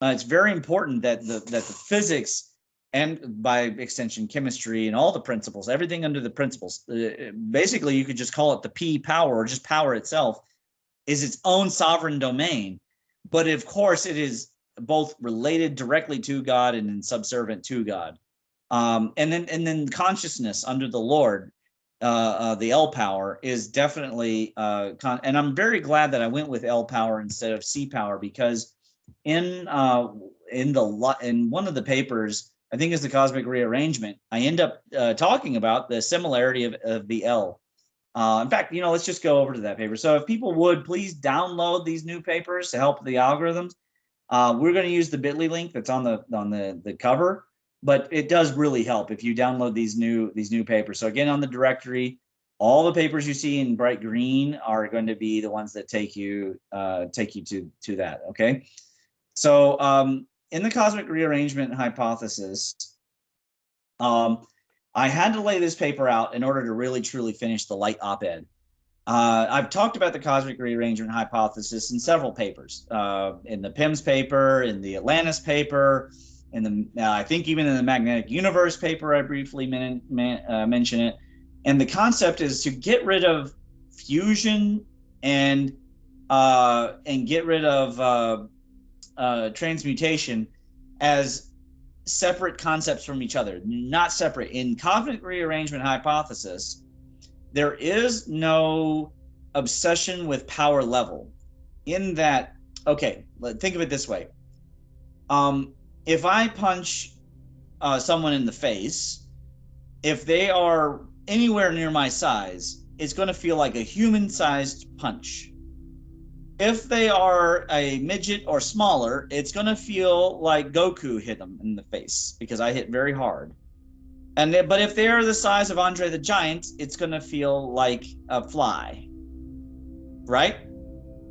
S3: It's very important that the physics, and by extension chemistry and all the principles, everything under the principles, basically you could just call it the P power, or just power itself, is its own sovereign domain. But of course it is both related directly to God and subservient to God. And then consciousness under the Lord, the L power, is definitely and I'm very glad that I went with L power instead of C power, because in one of the papers, I think it's the cosmic rearrangement, I end up talking about the similarity of the L. In fact, let's just go over to that paper. So if people would please download these new papers to help the algorithms. We're going to use the bit.ly link that's on the cover, but it does really help if you download these new papers. So again, on the directory, all the papers you see in bright green are going to be the ones that take you to that. Okay. So in the cosmic rearrangement hypothesis, I had to lay this paper out in order to really truly finish the light op-ed. I've talked about the cosmic rearrangement hypothesis in several papers, in the PIMS paper, in the Atlantis paper, in the I think even in the magnetic universe paper, I briefly mention it. And the concept is to get rid of fusion and get rid of transmutation as separate concepts from each other, not separate. In cosmic rearrangement hypothesis, there is no obsession with power level, in that, okay, think of it this way. If I punch someone in the face, if they are anywhere near my size, it's going to feel like a human-sized punch. If they are a midget or smaller, it's going to feel like Goku hit them in the face, because I hit very hard. But if they're the size of Andre the Giant, it's going to feel like a fly, right?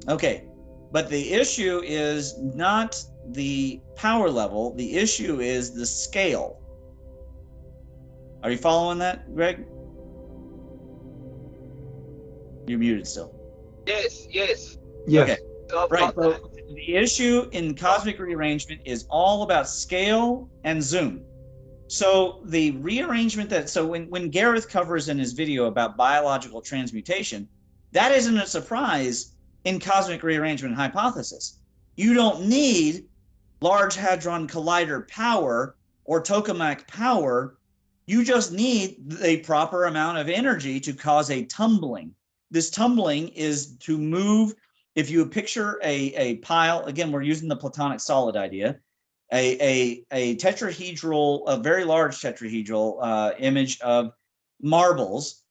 S3: Okay, but the issue is not the power level. The issue is the scale. Are you following that, Greg? You're muted still.
S5: Yes.
S4: Yes.
S3: Okay. Right. So the issue in cosmic rearrangement is all about scale and zoom. So the rearrangement when Gareth covers in his video about biological transmutation, that isn't a surprise in cosmic rearrangement hypothesis. You don't need Large Hadron Collider power or tokamak power. You just need a proper amount of energy to cause a tumbling. This tumbling is to move. If you picture a pile, again, we're using the Platonic solid idea, a tetrahedral, a very large tetrahedral image of marbles.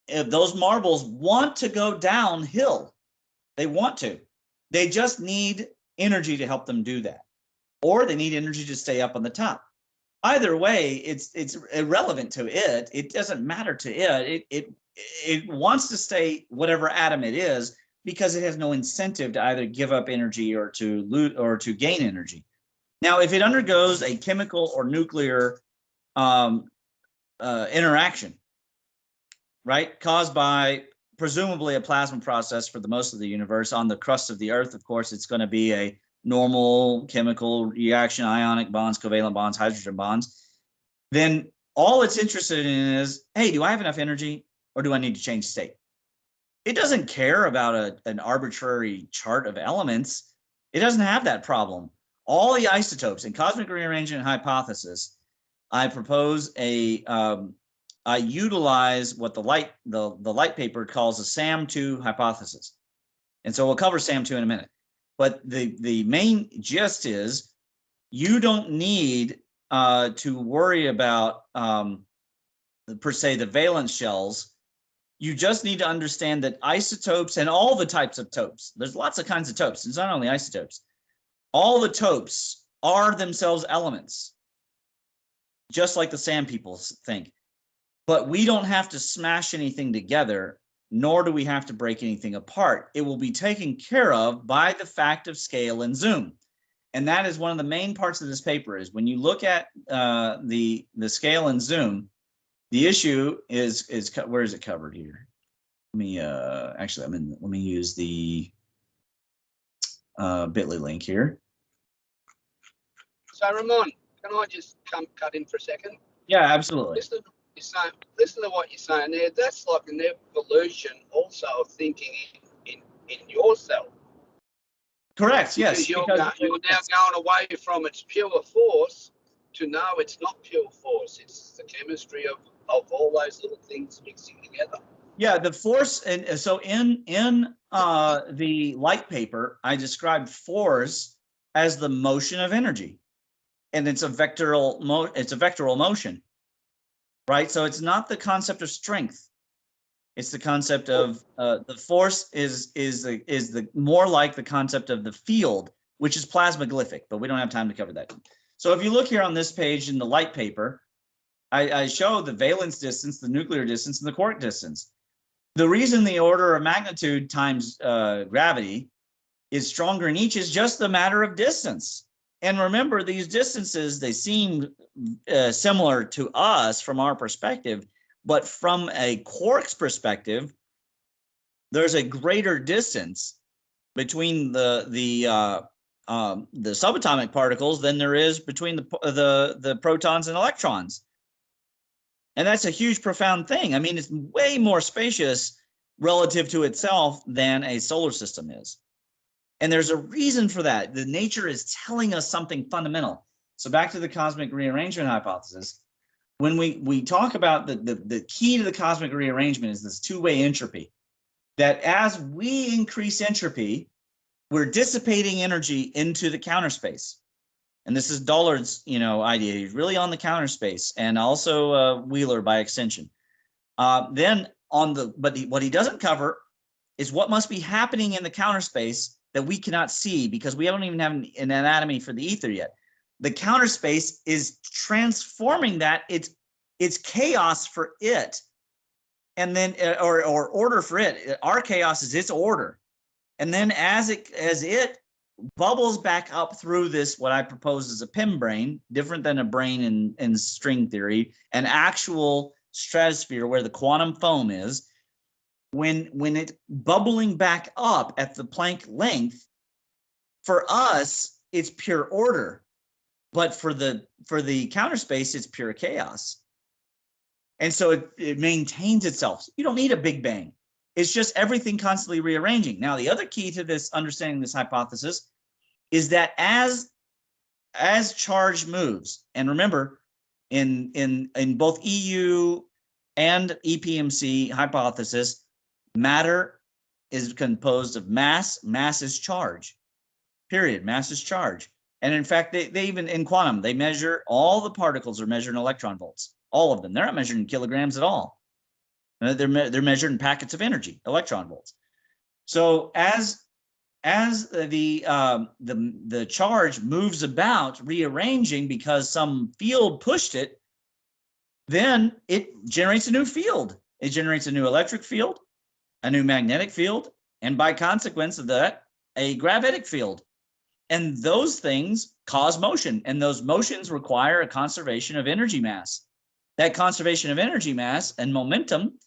S3: If those marbles want to go downhill, they want to. They just need energy to help them do that, or they need energy to stay up on the top. Either way, it's irrelevant to it. It doesn't matter to it. It wants to stay whatever atom it is, because it has no incentive to either give up energy or to gain energy. Now, if it undergoes a chemical or nuclear interaction, right, caused by presumably a plasma process for the most of the universe on the crust of the Earth, of course, it's going to be a normal chemical reaction, ionic bonds, covalent bonds, hydrogen bonds. Then all it's interested in is, hey, do I have enough energy, or do I need to change state? It doesn't care about an arbitrary chart of elements. It doesn't have that problem. All the isotopes in cosmic rearrangement hypothesis, I propose a utilize what the light paper calls a SAM2 hypothesis. And so we'll cover SAM2 in a minute. But the main gist is you don't need to worry about, per se, the valence shells. You just need to understand that isotopes and all the types of topes, there's lots of kinds of topes. It's not only isotopes. All the topes are themselves elements, just like the SAM people think. But we don't have to smash anything together, nor do we have to break anything apart. It will be taken care of by the fact of scale and zoom. And that is one of the main parts of this paper, is when you look at the scale and zoom, the issue is where is it covered here? Let me let me use the bit.ly link here.
S5: So Ramon, can I just cut in for a second?
S3: Yeah, absolutely.
S5: Listen to what you're saying there. That's like an evolution also of thinking in yourself.
S3: Correct. Yes.
S5: Because you're now going away from its pure force to no, it's not pure force. It's the chemistry of all those little things mixing together.
S3: Yeah, the force, and so in the light paper, I described force as the motion of energy, and it's a vectoral motion, right? So it's not the concept of strength; it's the concept of the force is the more like the concept of the field, which is plasmaglyphic, but we don't have time to cover that. So if you look here on this page in the light paper, I show the valence distance, the nuclear distance, and the quark distance. The reason the order of magnitude times gravity is stronger in each is just a matter of distance. And remember, these distances, they seem similar to us from our perspective, but from a quark's perspective, there's a greater distance between the subatomic particles than there is between the protons and electrons. And that's a huge, profound thing. I mean, it's way more spacious relative to itself than a solar system is. And there's a reason for that. The nature is telling us something fundamental. So back to the cosmic rearrangement hypothesis. When we talk about the key to the cosmic rearrangement is this two-way entropy. That as we increase entropy, we're dissipating energy into the counterspace. And this is Dollard's, idea. He's really on the counterspace, and also Wheeler by extension. But what he doesn't cover is what must be happening in the counterspace that we cannot see because we don't even have an anatomy for the ether yet. The counterspace is transforming that. It's chaos for it, and then or order for it. Our chaos is its order, and then as it bubbles back up through this, what I propose is a PIM brain, different than a brain in string theory, an actual stratosphere where the quantum foam is. When it's bubbling back up at the Planck length, for us, it's pure order. But for the counterspace, it's pure chaos. And so it maintains itself. You don't need a Big Bang. It's just everything constantly rearranging. Now, the other key to this, understanding this hypothesis, is that as charge moves, and remember, in both EU and EPMC hypothesis, matter is composed of mass. Mass is charge. Period. Mass is charge. And in fact, they even in quantum, they measure all the particles are measured in electron volts. All of them. They're not measured in kilograms at all. They're measured in packets of energy, electron volts. So as the charge moves about, rearranging because some field pushed it, then it generates a new field. It generates a new electric field, a new magnetic field, and by consequence of that, a gravitic field. And those things cause motion, and those motions require a conservation of energy mass. That conservation of energy mass and momentum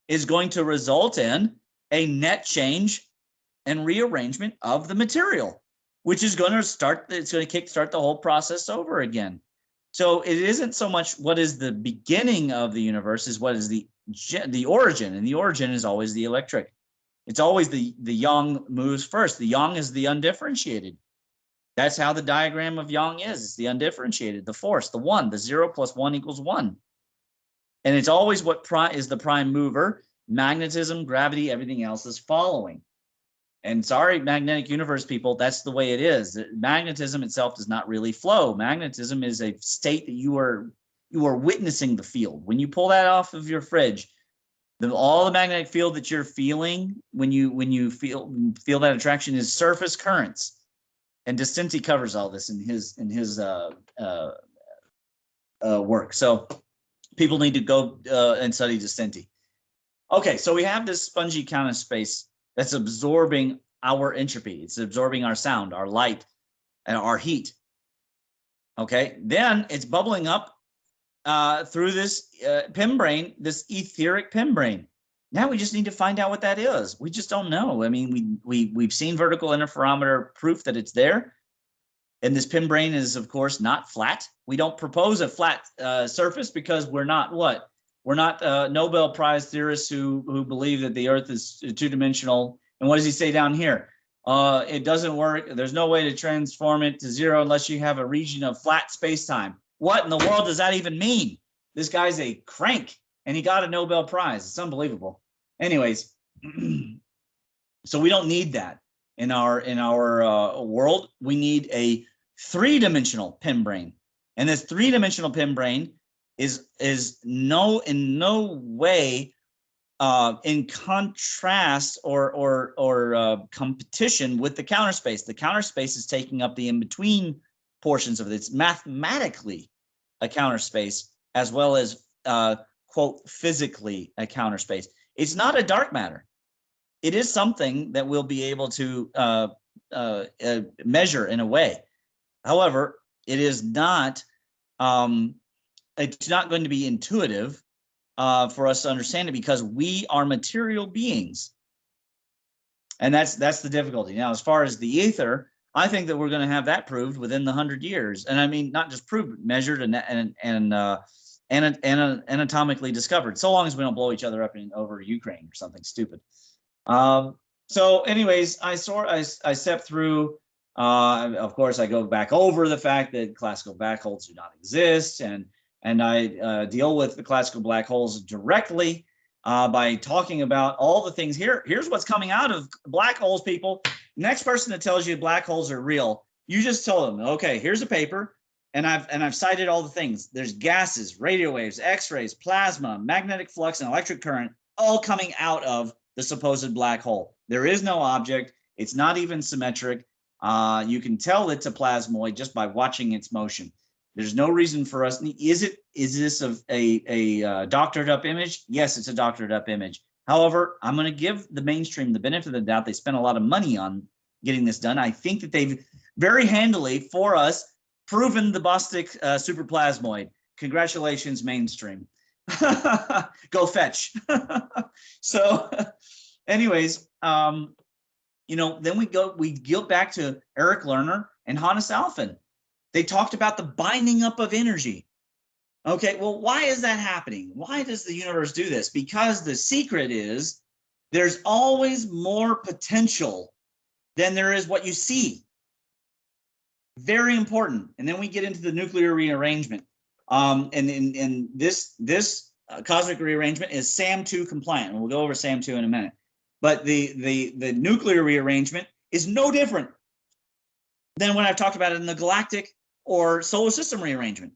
S3: is going to result in a net change and rearrangement of the material, which is going to kickstart the whole process over again. So it isn't so much what is the beginning of the universe, is what is the origin, and the origin is always the electric. It's always the yang moves first. The yang is the undifferentiated. That's how the diagram of yang is. It's the undifferentiated, the force, the one, the 0 + 1 = 1. And it's always what is the prime mover. Magnetism, gravity, everything else is following. And sorry, magnetic universe people, that's the way it is. Magnetism itself does not really flow. Magnetism is a state that you are witnessing the field. When you pull that off of your fridge, all the magnetic field that you're feeling when you feel that attraction is surface currents. And Distinti covers all this in his work. So people need to go and study Distinti. Okay, so we have this spongy counterspace that's absorbing our entropy. It's absorbing our sound, our light, and our heat. Okay, then it's bubbling up through this PIM brain, this etheric PIM brain. Now we just need to find out what that is. We just don't know. I mean, we've seen vertical interferometer proof that it's there. And this PIM brain is, of course, not flat. We don't propose a flat surface because we're not what? We're not Nobel Prize theorists who believe that the Earth is two-dimensional. And what does he say down here? It doesn't work. There's no way to transform it to zero unless you have a region of flat space-time. What in the world does that even mean? This guy's a crank, and he got a Nobel Prize. It's unbelievable. Anyways, so we don't need that in our world. We need a three-dimensional PIM brain, and this three-dimensional PIM brain is in no way in contrast or competition with the counter space. The counter space is taking up the in-between portions of it. It's mathematically a counter space as well as quote physically a counter space. It's not a dark matter. It is something that we'll be able to measure in a way. However, it is not. It's not going to be intuitive for us to understand it because we are material beings, and that's the difficulty. Now, as far as the ether, I think that we're going to have that proved within the 100 years, and I mean not just proved, measured and anatomically discovered. So long as we don't blow each other up over Ukraine or something stupid. So, anyways, I step through. Of course, I go back over the fact that classical black holes do not exist, and I deal with the classical black holes directly by talking about all the things. Here's what's coming out of black holes, people. Next person that tells you black holes are real, you just tell them, okay, here's a paper, and I've cited all the things. There's gases, radio waves, X-rays, plasma, magnetic flux, and electric current all coming out of the supposed black hole. There is no object. It's not even symmetric. You can tell it's a plasmoid just by watching its motion. There's no reason for us. Is this a doctored up image? Yes, it's a doctored up image. However, I'm going to give the mainstream the benefit of the doubt. They spent a lot of money on getting this done. I think that they've very handily for us proven the Bostic superplasmoid. Congratulations, mainstream. Go fetch. So, anyways, then we go back to Eric Lerner and Hannes Alphen. They talked about the binding up of energy. Okay, well, why is that happening? Why does the universe do this? Because the secret is there's always more potential than there is what you see. Very important. And then we get into the nuclear rearrangement. And this cosmic rearrangement is SAM2 compliant, and we'll go over SAM2 in a minute. But the nuclear rearrangement is no different than when I've talked about it in the galactic or solar system rearrangement.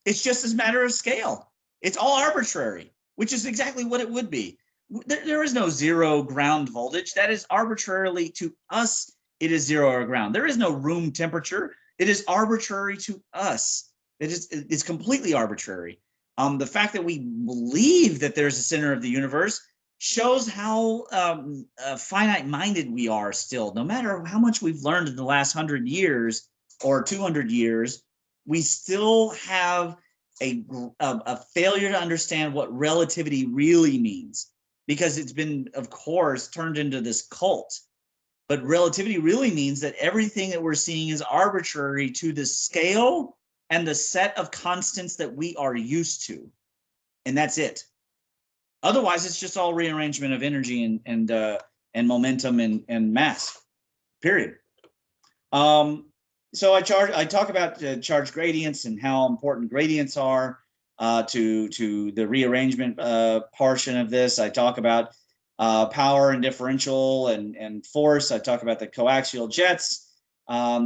S3: It's just a matter of scale. It's all arbitrary, which is exactly what it would be. There is no zero ground voltage. That is arbitrarily to us. It is zero or ground. There is no room temperature. It is arbitrary to us. It's completely arbitrary. The fact that we believe that there's a center of the universe shows how finite-minded we are still. No matter how much we've learned in the last 100 years or 200 years, we still have a failure to understand what relativity really means, because it's been, of course, turned into this cult. But relativity really means that everything that we're seeing is arbitrary to the scale and the set of constants that we are used to. And that's it. Otherwise, it's just all rearrangement of energy and momentum and mass, period. So I talk about charge gradients and how important gradients are. to the rearrangement portion of this. I talk about power and differential and force. I talk about the coaxial jets.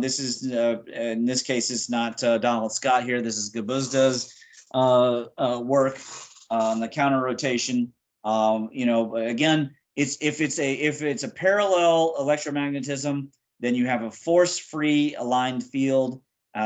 S3: This is, in this case, it's not Donald Scott here. This is Gabuzda's work on the counter rotation. You know, again, if it's a parallel electromagnetism, then you have a force-free aligned field,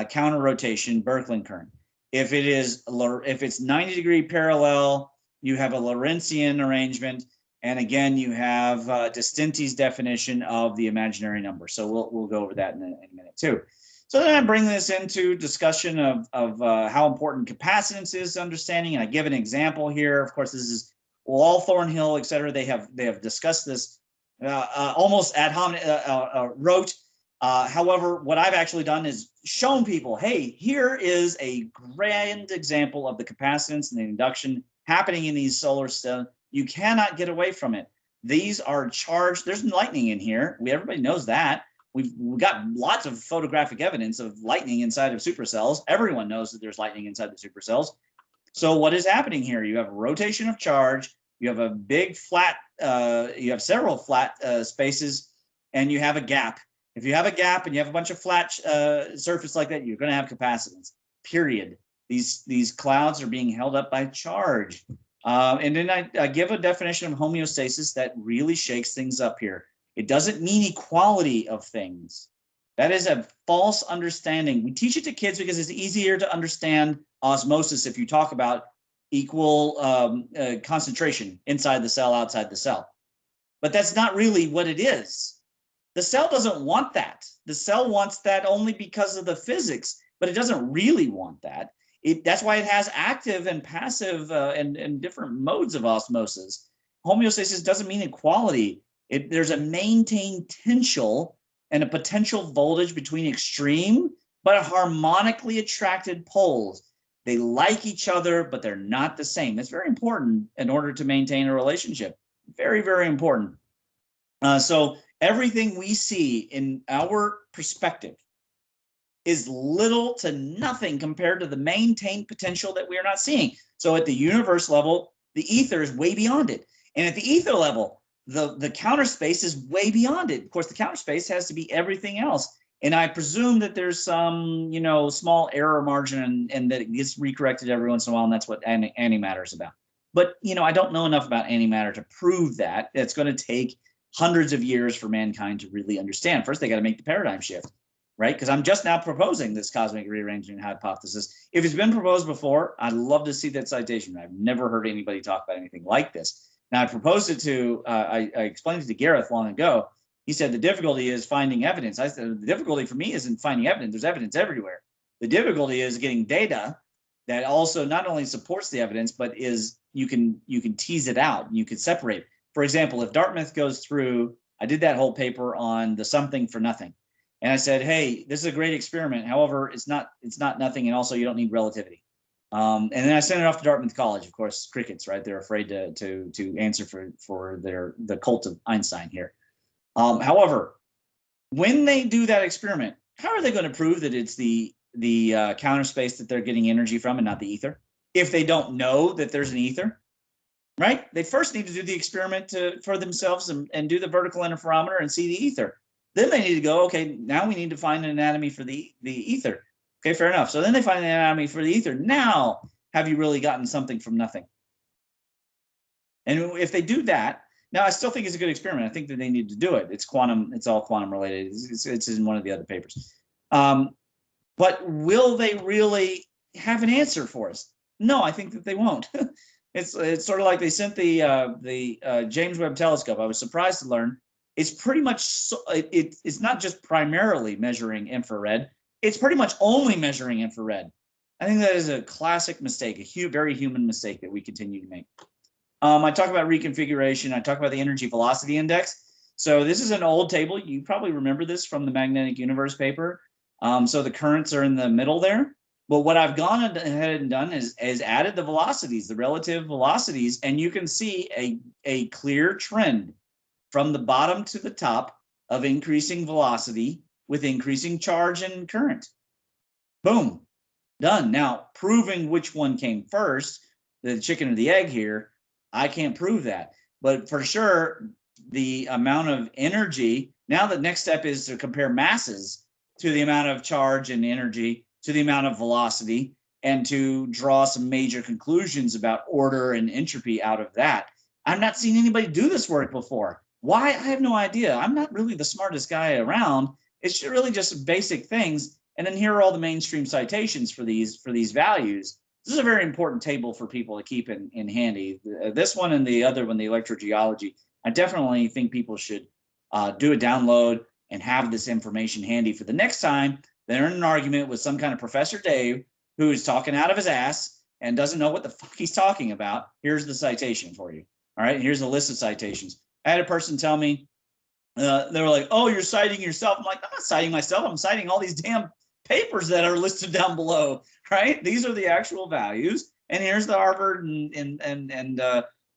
S3: counter rotation, Birkeland current. If it's 90-degree parallel, you have a Lorentzian arrangement, and again, you have Distinti's definition of the imaginary number. So we'll go over that in a minute too. So then I bring this into discussion of how important capacitance is to understanding, and I give an example here. Of course, this is Wall, Thornhill, et cetera. They have discussed this almost ad hominem, wrote. However, what I've actually done is shown people, hey, here is a grand example of the capacitance and the induction happening in these solar systems. You cannot get away from it. These are charged. There's lightning in here. Everybody knows that. We've got lots of photographic evidence of lightning inside of supercells. Everyone knows that there's lightning inside the supercells. So what is happening here? You have a rotation of charge. You have a big flat. You have several flat spaces, and you have a gap. If you have a gap and you have a bunch of flat surface like that, you're going to have capacitance. Period. These clouds are being held up by charge. And then I give a definition of homeostasis that really shakes things up here. It doesn't mean equality of things. That is a false understanding. We teach it to kids because it's easier to understand osmosis if you talk about equal concentration inside the cell, outside the cell. But that's not really what it is. The cell doesn't want that. The cell wants that only because of the physics, but it doesn't really want that. That's why it has active and passive and different modes of osmosis. Homeostasis doesn't mean equality. There's a maintained potential and a potential voltage between extreme but harmonically attracted poles. They like each other, but they're not the same. It's very important in order to maintain a relationship. Very, very important. So everything we see in our perspective is little to nothing compared to the maintained potential that we are not seeing. So at the universe level, the ether is way beyond it. And at the ether level, the counter space is way beyond it. Of course, the counter space has to be everything else. And I presume that there's some, small error margin and that it gets recorrected every once in a while, and that's what antimatter is about. But, I don't know enough about antimatter to prove that. It's going to take hundreds of years for mankind to really understand. First, they got to make the paradigm shift, right? Because I'm just now proposing this cosmic rearrangement hypothesis. If it's been proposed before, I'd love to see that citation. I've never heard anybody talk about anything like this. Now, I proposed it to, I explained it to Gareth long ago. He said the difficulty is finding evidence. I said the difficulty for me isn't finding evidence. There's evidence everywhere. The difficulty is getting data that also not only supports the evidence, but is you can tease it out. You can separate. For example, if Dartmouth goes through, I did that whole paper on the something for nothing, and I said, hey, this is a great experiment. However, it's not nothing, and also you don't need relativity. And then I sent it off to Dartmouth College. Of course, crickets, right? They're afraid to answer for the cult of Einstein here. However, when they do that experiment, how are they going to prove that it's the counter space that they're getting energy from and not the ether? If they don't know that there's an ether, right? They first need to do the experiment for themselves and do the vertical interferometer and see the ether. Then they need to go, okay, now we need to find an anatomy for the ether. Okay, fair enough. So then they find an anatomy for the ether. Now, have you really gotten something from nothing? And if they do that, now I still think it's a good experiment. I think that they need to do it. It's quantum. It's all quantum related. It's in one of the other papers. But will they really have an answer for us? No, I think that they won't. It's sort of like they sent the James Webb Telescope. I was surprised to learn it's pretty much it's not just primarily measuring infrared. It's pretty much only measuring infrared. I think that is a classic mistake, a very human mistake that we continue to make. I talk about reconfiguration. I talk about the energy velocity index. So this is an old table. You probably remember this from the magnetic universe paper. So the currents are in the middle there. But what I've gone ahead and done is added the velocities, the relative velocities, and you can see a clear trend from the bottom to the top of increasing velocity with increasing charge and current. Boom. Done. Now, proving which one came first, the chicken or the egg here, I can't prove that. But for sure, the amount of energy, now the next step is to compare masses to the amount of charge and energy to the amount of velocity, and to draw some major conclusions about order and entropy out of that. I've not seen anybody do this work before. Why? I have no idea. I'm not really the smartest guy around. It's really just basic things. And then here are all the mainstream citations for these values. This is a very important table for people to keep in handy. This one and the other one, the electrogeology, I definitely think people should do a download and have this information handy for the next time they're in an argument with some kind of Professor Dave who is talking out of his ass and doesn't know what the fuck he's talking about. Here's the citation for you. All right, here's a list of citations. I had a person tell me, they were like, oh, you're citing yourself. I'm like, I'm not citing myself. I'm citing all these damn papers that are listed down below, right? These are the actual values. And here's the Harvard and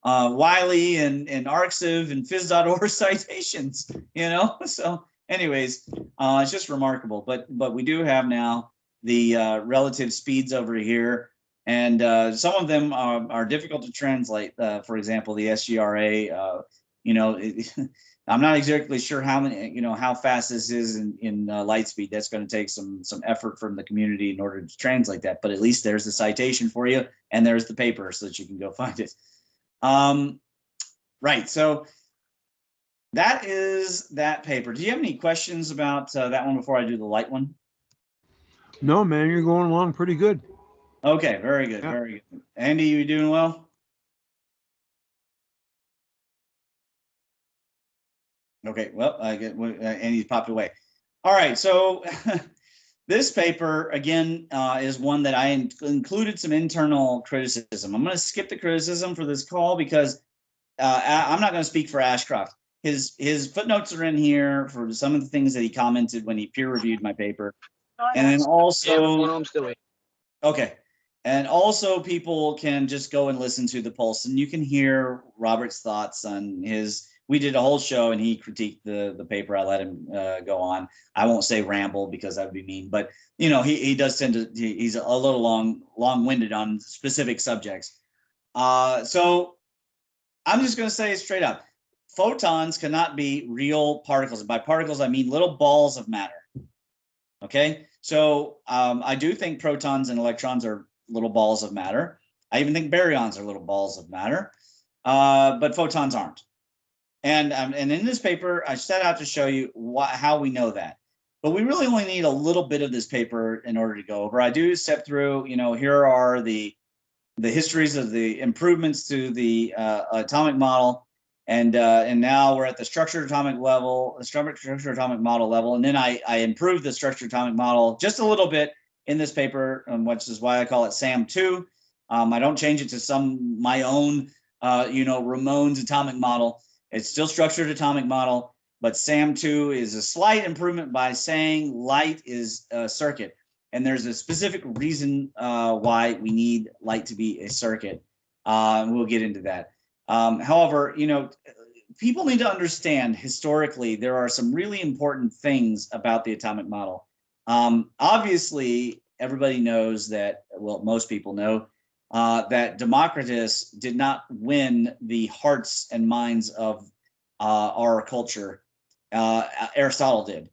S3: Wiley and ArcSiv and phys.org citations, you know? So anyways, it's just remarkable. But we do have now the relative speeds over here. And some of them are difficult to translate. For example, the SGRA, you know, I'm not exactly sure how many, you know, how fast this is in light speed. That's going to take some effort from the community in order to translate that. But at least there's the citation for you, and there's the paper so that you can go find it. Right. So that is that paper. Do you have any questions about that one before I do the light one?
S4: No, man, you're going along pretty good.
S3: Okay, very good, yeah. Very good. Andy, you doing well? Okay, well, I get Andy's popped away. All right, so this paper again is one that I included some internal criticism. I'm going to skip the criticism for this call because I'm not going to speak for Ashcroft. His footnotes are in here for some of the things that he commented when he peer reviewed my paper, and then also okay. And also people can just go and listen to the Pulse, and you can hear Robert's thoughts on his. We did a whole show and he critiqued the paper. I let him go on. I won't say ramble because that would be mean, but you know, he does tend to, he's a little long-winded on specific subjects. So I'm just going to say it straight up. Photons cannot be real particles. And by particles, I mean little balls of matter. Okay. So I do think protons and electrons are little balls of matter. I even think baryons are little balls of matter, but photons aren't. And in this paper, I set out to show you how we know that. But we really only need a little bit of this paper in order to go over. I do step through, you know, here are the histories of the improvements to the atomic model. And now we're at the structured atomic level, the structured atomic model level. And then I improved the structured atomic model just a little bit in this paper, which is why I call it SAM2. I don't change it to my own, you know, Ramon's atomic model. It's still structured atomic model, but SAM2 is a slight improvement by saying light is a circuit. And there's a specific reason why we need light to be a circuit. And we'll get into that. However, you know, people need to understand historically, there are some really important things about the atomic model. Obviously, everybody knows that, well, most people know that Democritus did not win the hearts and minds of our culture. Aristotle did.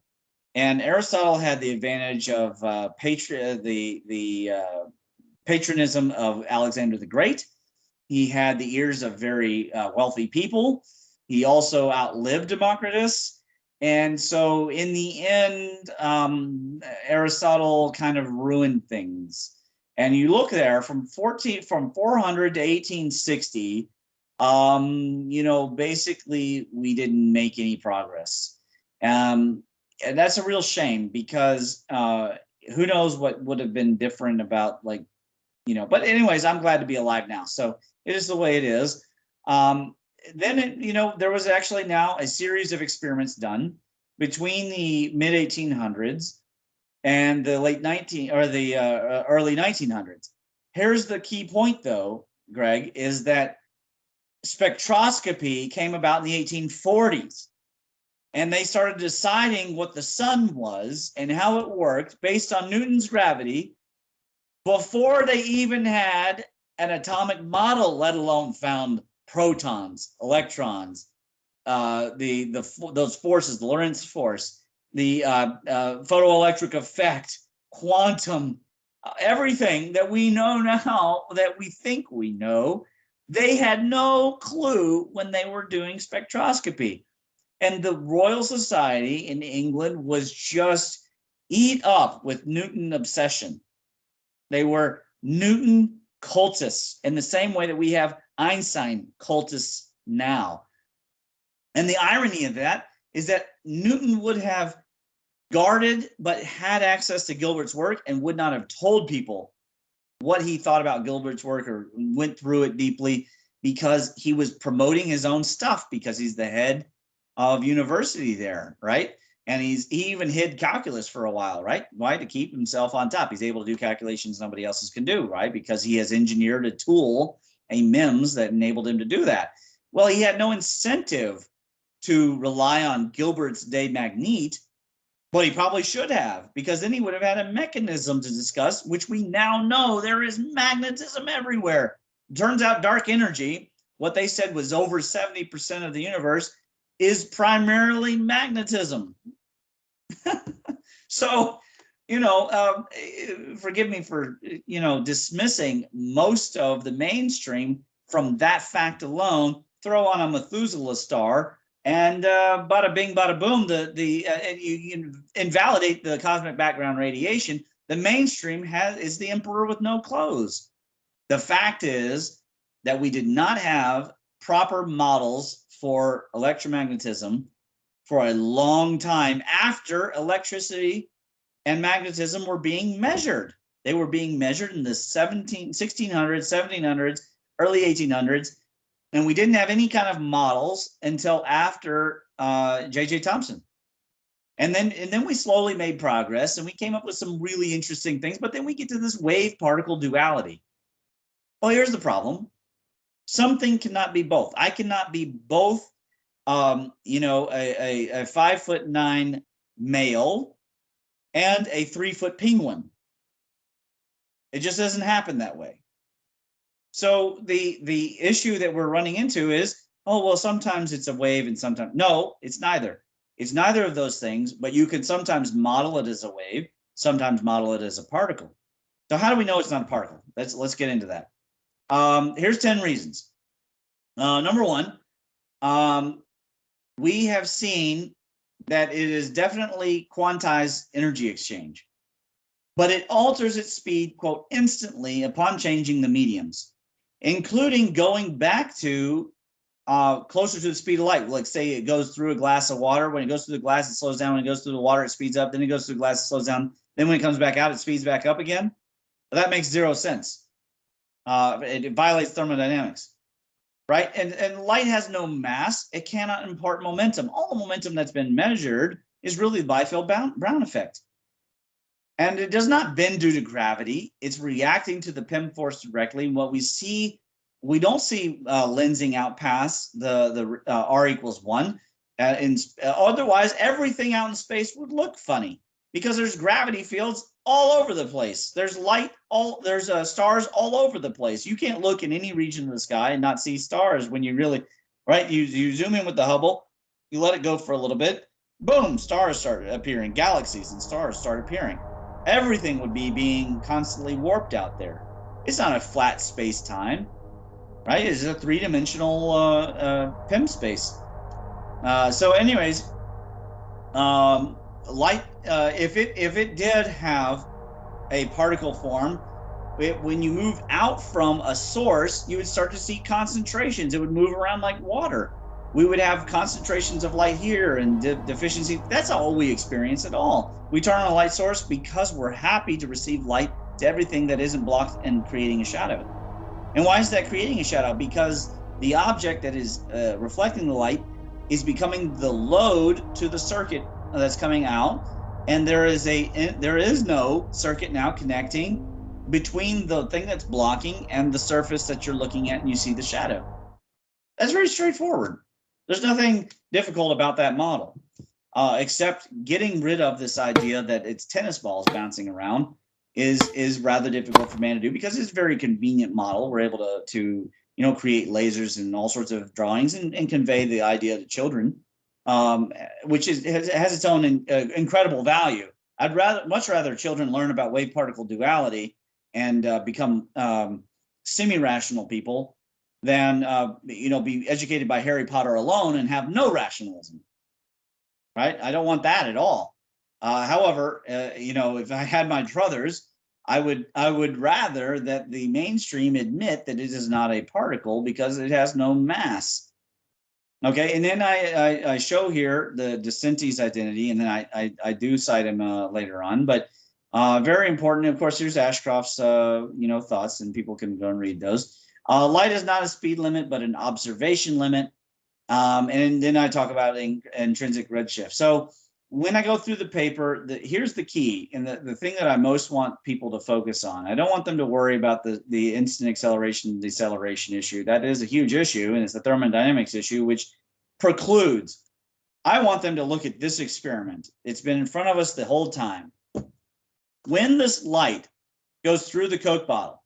S3: And Aristotle had the advantage of the patronism of Alexander the Great. He had the ears of very wealthy people. He also outlived Democritus. And so in the end, Aristotle kind of ruined things. And you look there from 400 to 1860, you know, basically we didn't make any progress. And that's a real shame because who knows what would have been different about, like, you know, but anyways, I'm glad to be alive now. So it is the way it is. Then, you know, there was actually now a series of experiments done between the mid 1800s and the early 1900s. Here's the key point, though, Greg, is that spectroscopy came about in the 1840s. And they started deciding what the sun was and how it worked based on Newton's gravity before they even had an atomic model, let alone found protons, electrons, those forces, the Lorentz force, the photoelectric effect, quantum, everything that we know now, that we think we know, they had no clue when they were doing spectroscopy. And the Royal Society in England was just eat up with Newton obsession. They were Newton cultists in the same way that we have Einstein cultists now. And the irony of that is that Newton would have guarded but had access to Gilbert's work and would not have told people what he thought about Gilbert's work or went through it deeply, because he was promoting his own stuff, because he's the head of university there, right? And he even hid calculus for a while, right? Why? To keep himself on top. He's able to do calculations nobody else can do, right? Because he has engineered a tool, a MIMS, that enabled him to do that. Well, he had no incentive to rely on Gilbert's de magnete, but he probably should have, because then he would have had a mechanism to discuss, which we now know there is magnetism everywhere. Turns out dark energy, what they said was over 70% of the universe, is primarily magnetism. So, forgive me for, dismissing most of the mainstream from that fact alone. Throw on a Methuselah star, and bada bing, bada boom, you invalidate the cosmic background radiation. The mainstream is the emperor with no clothes. The fact is that we did not have proper models for electromagnetism for a long time after electricity and magnetism were being measured. They were being measured in the 1600s, 1700s, early 1800s, and we didn't have any kind of models until after J.J. Thomson. And then we slowly made progress, and we came up with some really interesting things, but then we get to this wave-particle duality. Well, here's the problem. Something cannot be both. I cannot be both a 5'9" male and a 3-foot penguin. It just doesn't happen that way. So the issue that we're running into is, oh, well, sometimes it's a wave and sometimes, no, it's neither. It's neither of those things, but you can sometimes model it as a wave, sometimes model it as a particle. So how do we know it's not a particle? Let's get into that. Here's 10 reasons. Number one, we have seen that it is definitely quantized energy exchange, but it alters its speed, quote, instantly upon changing the mediums, including going back to closer to the speed of light. Like say it goes through a glass of water. When it goes through the glass, it slows down. When it goes through the water, it speeds up. Then it goes through the glass, it slows down. Then when it comes back out, it speeds back up again. Well, that makes zero sense. It violates thermodynamics, right? And light has no mass. It cannot impart momentum. All the momentum that's been measured is really the Bifield-Brown effect. And it does not bend due to gravity. It's reacting to the PIM force directly. And what we see, we don't see lensing out past the R equals 1. Otherwise, everything out in space would look funny because there's gravity fields all over the place. There's light, there's stars all over the place. You can't look in any region of the sky and not see stars when you really, right? You zoom in with the Hubble, you let it go for a little bit, boom, stars start appearing, galaxies and stars start appearing. Everything would be being constantly warped out there. It's not a flat space-time, right? It's a three-dimensional PIM space. So anyways, light, if it did have a particle form, when you move out from a source, you would start to see concentrations. It would move around like water. We would have concentrations of light here and deficiency. That's all we experience at all. We turn on a light source because we're happy to receive light to everything that isn't blocked and creating a shadow. And why is that creating a shadow? Because the object that is reflecting the light is becoming the load to the circuit that's coming out, and there is no circuit now connecting between the thing that's blocking and the surface that you're looking at, and you see the shadow. That's very straightforward. There's nothing difficult about that model, except getting rid of this idea that it's tennis balls bouncing around is rather difficult for man to do because it's a very convenient model. We're able to create lasers and all sorts of drawings and convey the idea to children, which has its own incredible value. I'd much rather children learn about wave particle duality and become semi-rational people than be educated by Harry Potter alone and have no rationalism. Right? I don't want that at all. However, if I had my druthers, I would rather that the mainstream admit that it is not a particle because it has no mass. Okay, and then I show here the de Cintes identity, and then I do cite him later on, but very important. Of course, here's Ashcroft's thoughts, and people can go and read those. Light is not a speed limit, but an observation limit. And then I talk about intrinsic redshift. So when I go through the paper, here's the key, and the thing that I most want people to focus on. I don't want them to worry about the instant acceleration and deceleration issue. That is a huge issue, and it's the thermodynamics issue, which precludes. I want them to look at this experiment. It's been in front of us the whole time. When this light goes through the Coke bottle,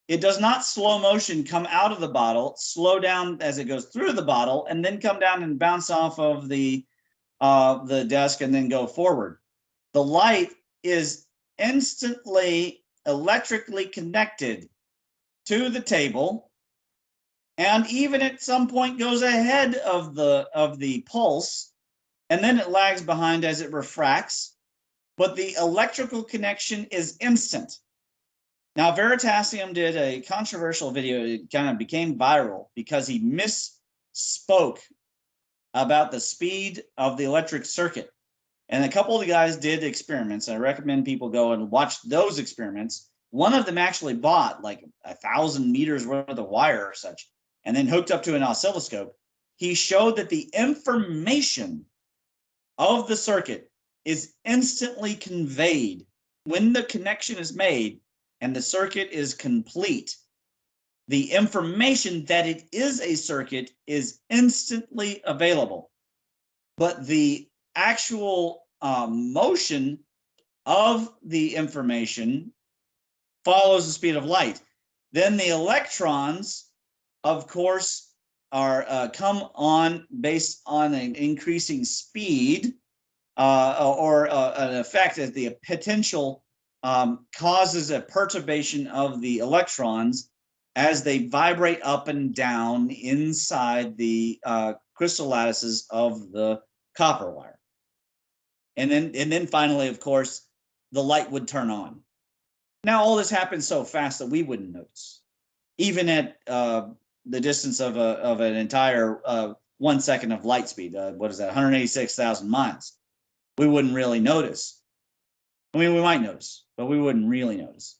S3: it does not slow motion come out of the bottle, slow down as it goes through the bottle, and then come down and bounce off of the desk and then go forward. The light is instantly electrically connected to the table, and even at some point goes ahead of the pulse, and then it lags behind as it refracts. But the electrical connection is instant. Now, Veritasium did a controversial video. It kind of became viral because he misspoke about the speed of the electric circuit. And a couple of the guys did experiments. I recommend people go and watch those experiments. One of them actually bought like 1,000 meters worth of wire or such, and then hooked up to an oscilloscope. He showed that the information of the circuit is instantly conveyed when the connection is made and the circuit is complete. The information that it is a circuit is instantly available, but the actual motion of the information follows the speed of light. Then the electrons, of course, are come on based on an increasing speed or an effect as the potential causes a perturbation of the electrons as they vibrate up and down inside the crystal lattices of the copper wire. And then finally, of course, the light would turn on. Now, all this happens so fast that we wouldn't notice, even at the distance of an entire 1 second of light speed. What is that? 186,000 miles. We wouldn't really notice. I mean, we might notice, but we wouldn't really notice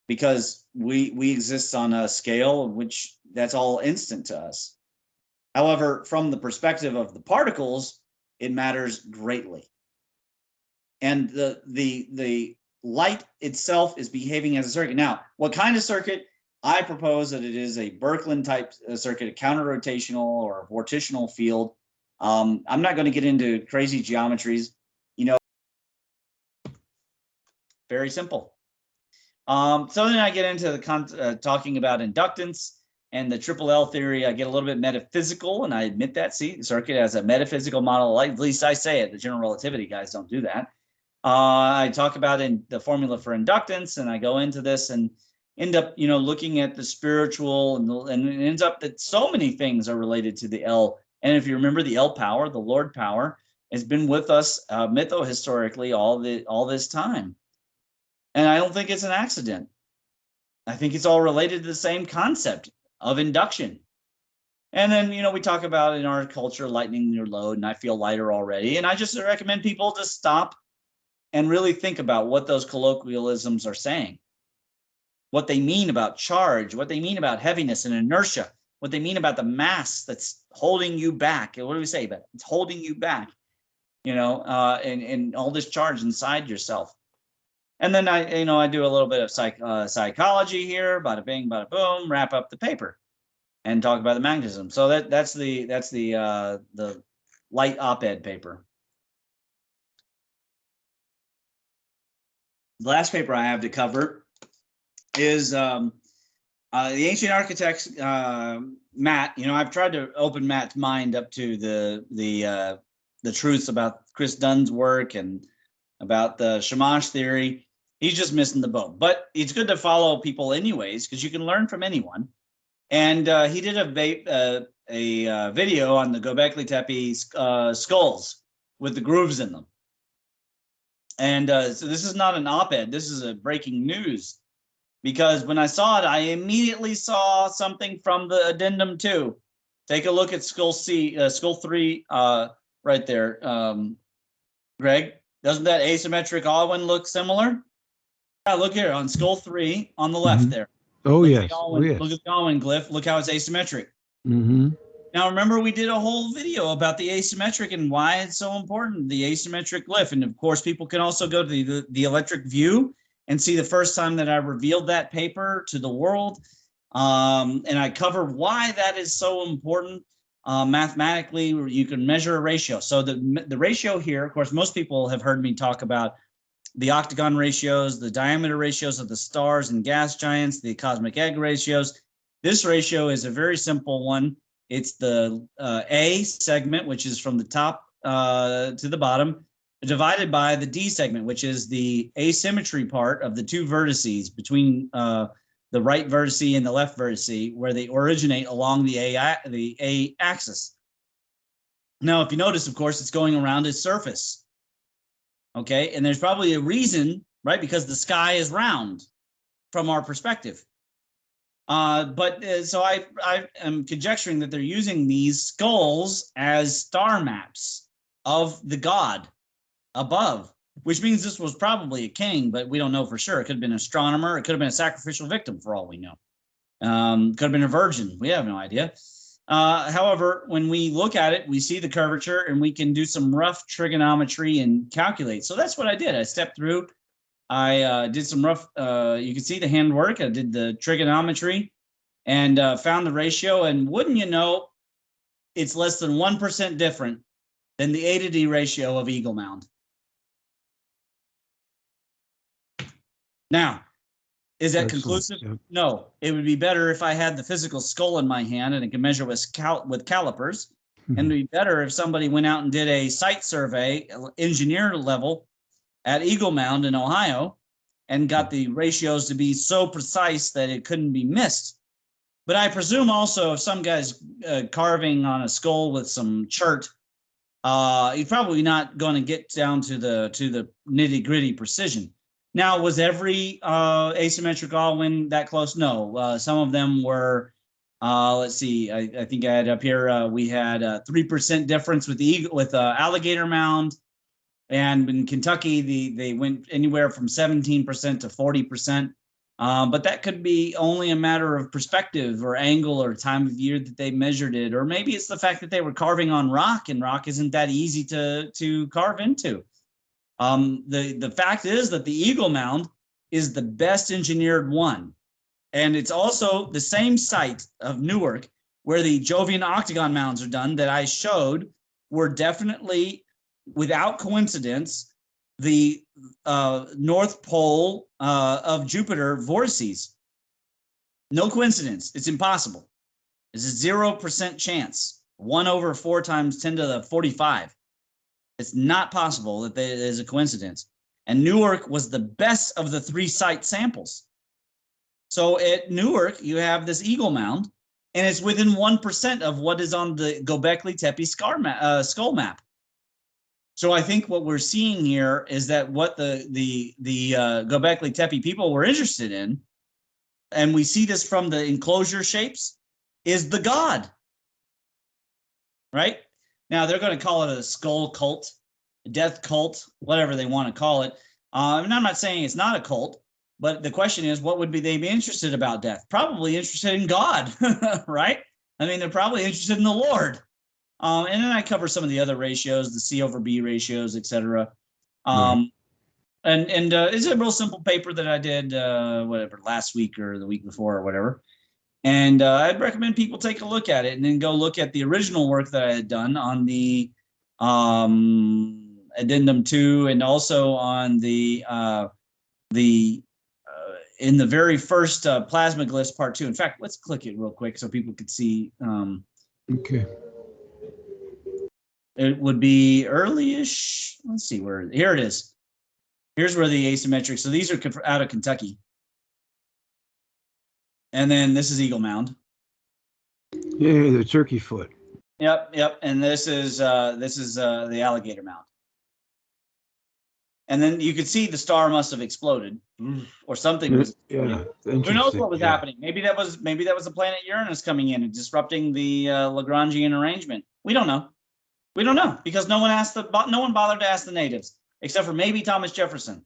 S3: because we exist on a scale in which that's all instant to us. However, from the perspective of the particles, it matters greatly. And the light itself is behaving as a circuit. Now, what kind of circuit? I propose that it is a Birkeland type circuit, a counter-rotational or vortitional field. I'm not going to get into crazy geometries. Very simple. So then I get into the talking about inductance and the triple L theory. I get a little bit metaphysical, and I admit that. See, the circuit has a metaphysical model. At least I say it. The general relativity guys don't do that. I talk about in the formula for inductance, and I go into this and end up, looking at the spiritual, and it ends up that so many things are related to the L. And if you remember, the L power, the Lord power, has been with us mytho-historically all this time. And I don't think it's an accident. I think it's all related to the same concept of induction. And then, we talk about in our culture lightening your load, and I feel lighter already. And I just recommend people to stop and really think about what those colloquialisms are saying, what they mean about charge, what they mean about heaviness and inertia, what they mean about the mass that's holding you back. What do we say about it? It's holding you back, and all this charge inside yourself. And then I do a little bit of psychology here, bada bing, bada boom, wrap up the paper, and talk about the magnetism. So that's the light op-ed paper. the last paper I have to cover is the ancient architects, Matt. You know, I've tried to open Matt's mind up to the truths about Chris Dunn's work and about the Shamash theory. He's just missing the boat. But it's good to follow people anyways, because you can learn from anyone. And he did a video on the Göbekli Tepe skulls with the grooves in them. And so this is not an op-ed. This is a breaking news. Because when I saw it, I immediately saw something from the addendum 2. Take a look at skull 3 right there. Greg, doesn't that asymmetric Alwyn look similar? Yeah, look here on skull 3 on the left there.
S4: Oh,
S3: look
S4: yes.
S3: Look at the Alwyn glyph. Look how it's asymmetric.
S4: Mm-hmm.
S3: Now, remember, we did a whole video about the asymmetric and why it's so important, the asymmetric glyph. And of course, people can also go to the electric view and see the first time that I revealed that paper to the world. And I cover why that is so important. Mathematically, you can measure a ratio. So the ratio here, of course, most people have heard me talk about the octagon ratios, the diameter ratios of the stars and gas giants, the cosmic egg ratios. This ratio is a very simple one. It's the A segment, which is from the top to the bottom, divided by the D segment, which is the asymmetry part of the two vertices between the right vertice and the left vertice, where they originate along the A axis. Now, if you notice, of course, it's going around its surface. Okay, and there's probably a reason, right? Because the sky is round from our perspective. So I am conjecturing that they're using these skulls as star maps of the god above, which means this was probably a king, but we don't know for sure. It could have been an astronomer. It could have been a sacrificial victim for all we know. Could have been a virgin. We have no idea. However, when we look at it, we see the curvature and we can do some rough trigonometry and calculate. So that's what I did. I stepped through. I did some rough, you can see the handwork. I did the trigonometry and found the ratio. And wouldn't you know, it's less than 1% different than the A to D ratio of Eagle Mound. Now, is that conclusive? Yeah. No, it would be better if I had the physical skull in my hand and it could measure with calipers. And it would be better if somebody went out and did a site survey, engineer level, at Eagle Mound in Ohio and got the ratios to be so precise that it couldn't be missed. But I presume also if some guy's carving on a skull with some chert, he's probably not going to get down to the nitty-gritty precision. Now, was every asymmetric Alwyn that close? No. Some of them were, let's see, I think I had up here, we had a 3% difference with Alligator Mound. And in Kentucky, they went anywhere from 17% to 40%. But that could be only a matter of perspective or angle or time of year that they measured it. Or maybe it's the fact that they were carving on rock, and rock isn't that easy to carve into. The fact is that the Eagle Mound is the best engineered one. And it's also the same site of Newark where the Jovian octagon mounds are done that I showed were definitely, without coincidence, the North Pole of Jupiter vortices. No coincidence. It's impossible. It's a 0% chance. 1/4 times 10 to the 45. It's not possible that there is a coincidence. And Newark was the best of the 3 site samples. So at Newark, you have this Eagle Mound, and it's within 1% of what is on the Göbekli Tepe skull map. So I think what we're seeing here is that what the Göbekli Tepe people were interested in, and we see this from the enclosure shapes, is the god. Right? Now, they're going to call it a skull cult, a death cult, whatever they want to call it. And I'm not saying it's not a cult, but the question is, what would they be interested about death? Probably interested in God, right? I mean, they're probably interested in the Lord. And then I cover some of the other ratios, the C/B ratios, etc. And it's a real simple paper that I did, last week or the week before or whatever. And I'd recommend people take a look at it and then go look at the original work that I had done on the Addendum 2 and also on the in the very first Plasmaglyphs Part 2. In fact, let's click it real quick so people could see.
S4: Okay.
S3: It would be early-ish. Let's see where. Here it is. Here's where the asymmetric. So these are out of Kentucky. And then this is Eagle Mound.
S4: Yeah, the turkey foot.
S3: Yep. And this is the Alligator Mound. And then you could see the star must have exploded, or something was exploding.
S4: Yeah,
S3: who knows what was happening? Maybe that was the planet Uranus coming in and disrupting the Lagrangian arrangement. We don't know. We don't know because no one bothered to ask the natives, except for maybe Thomas Jefferson.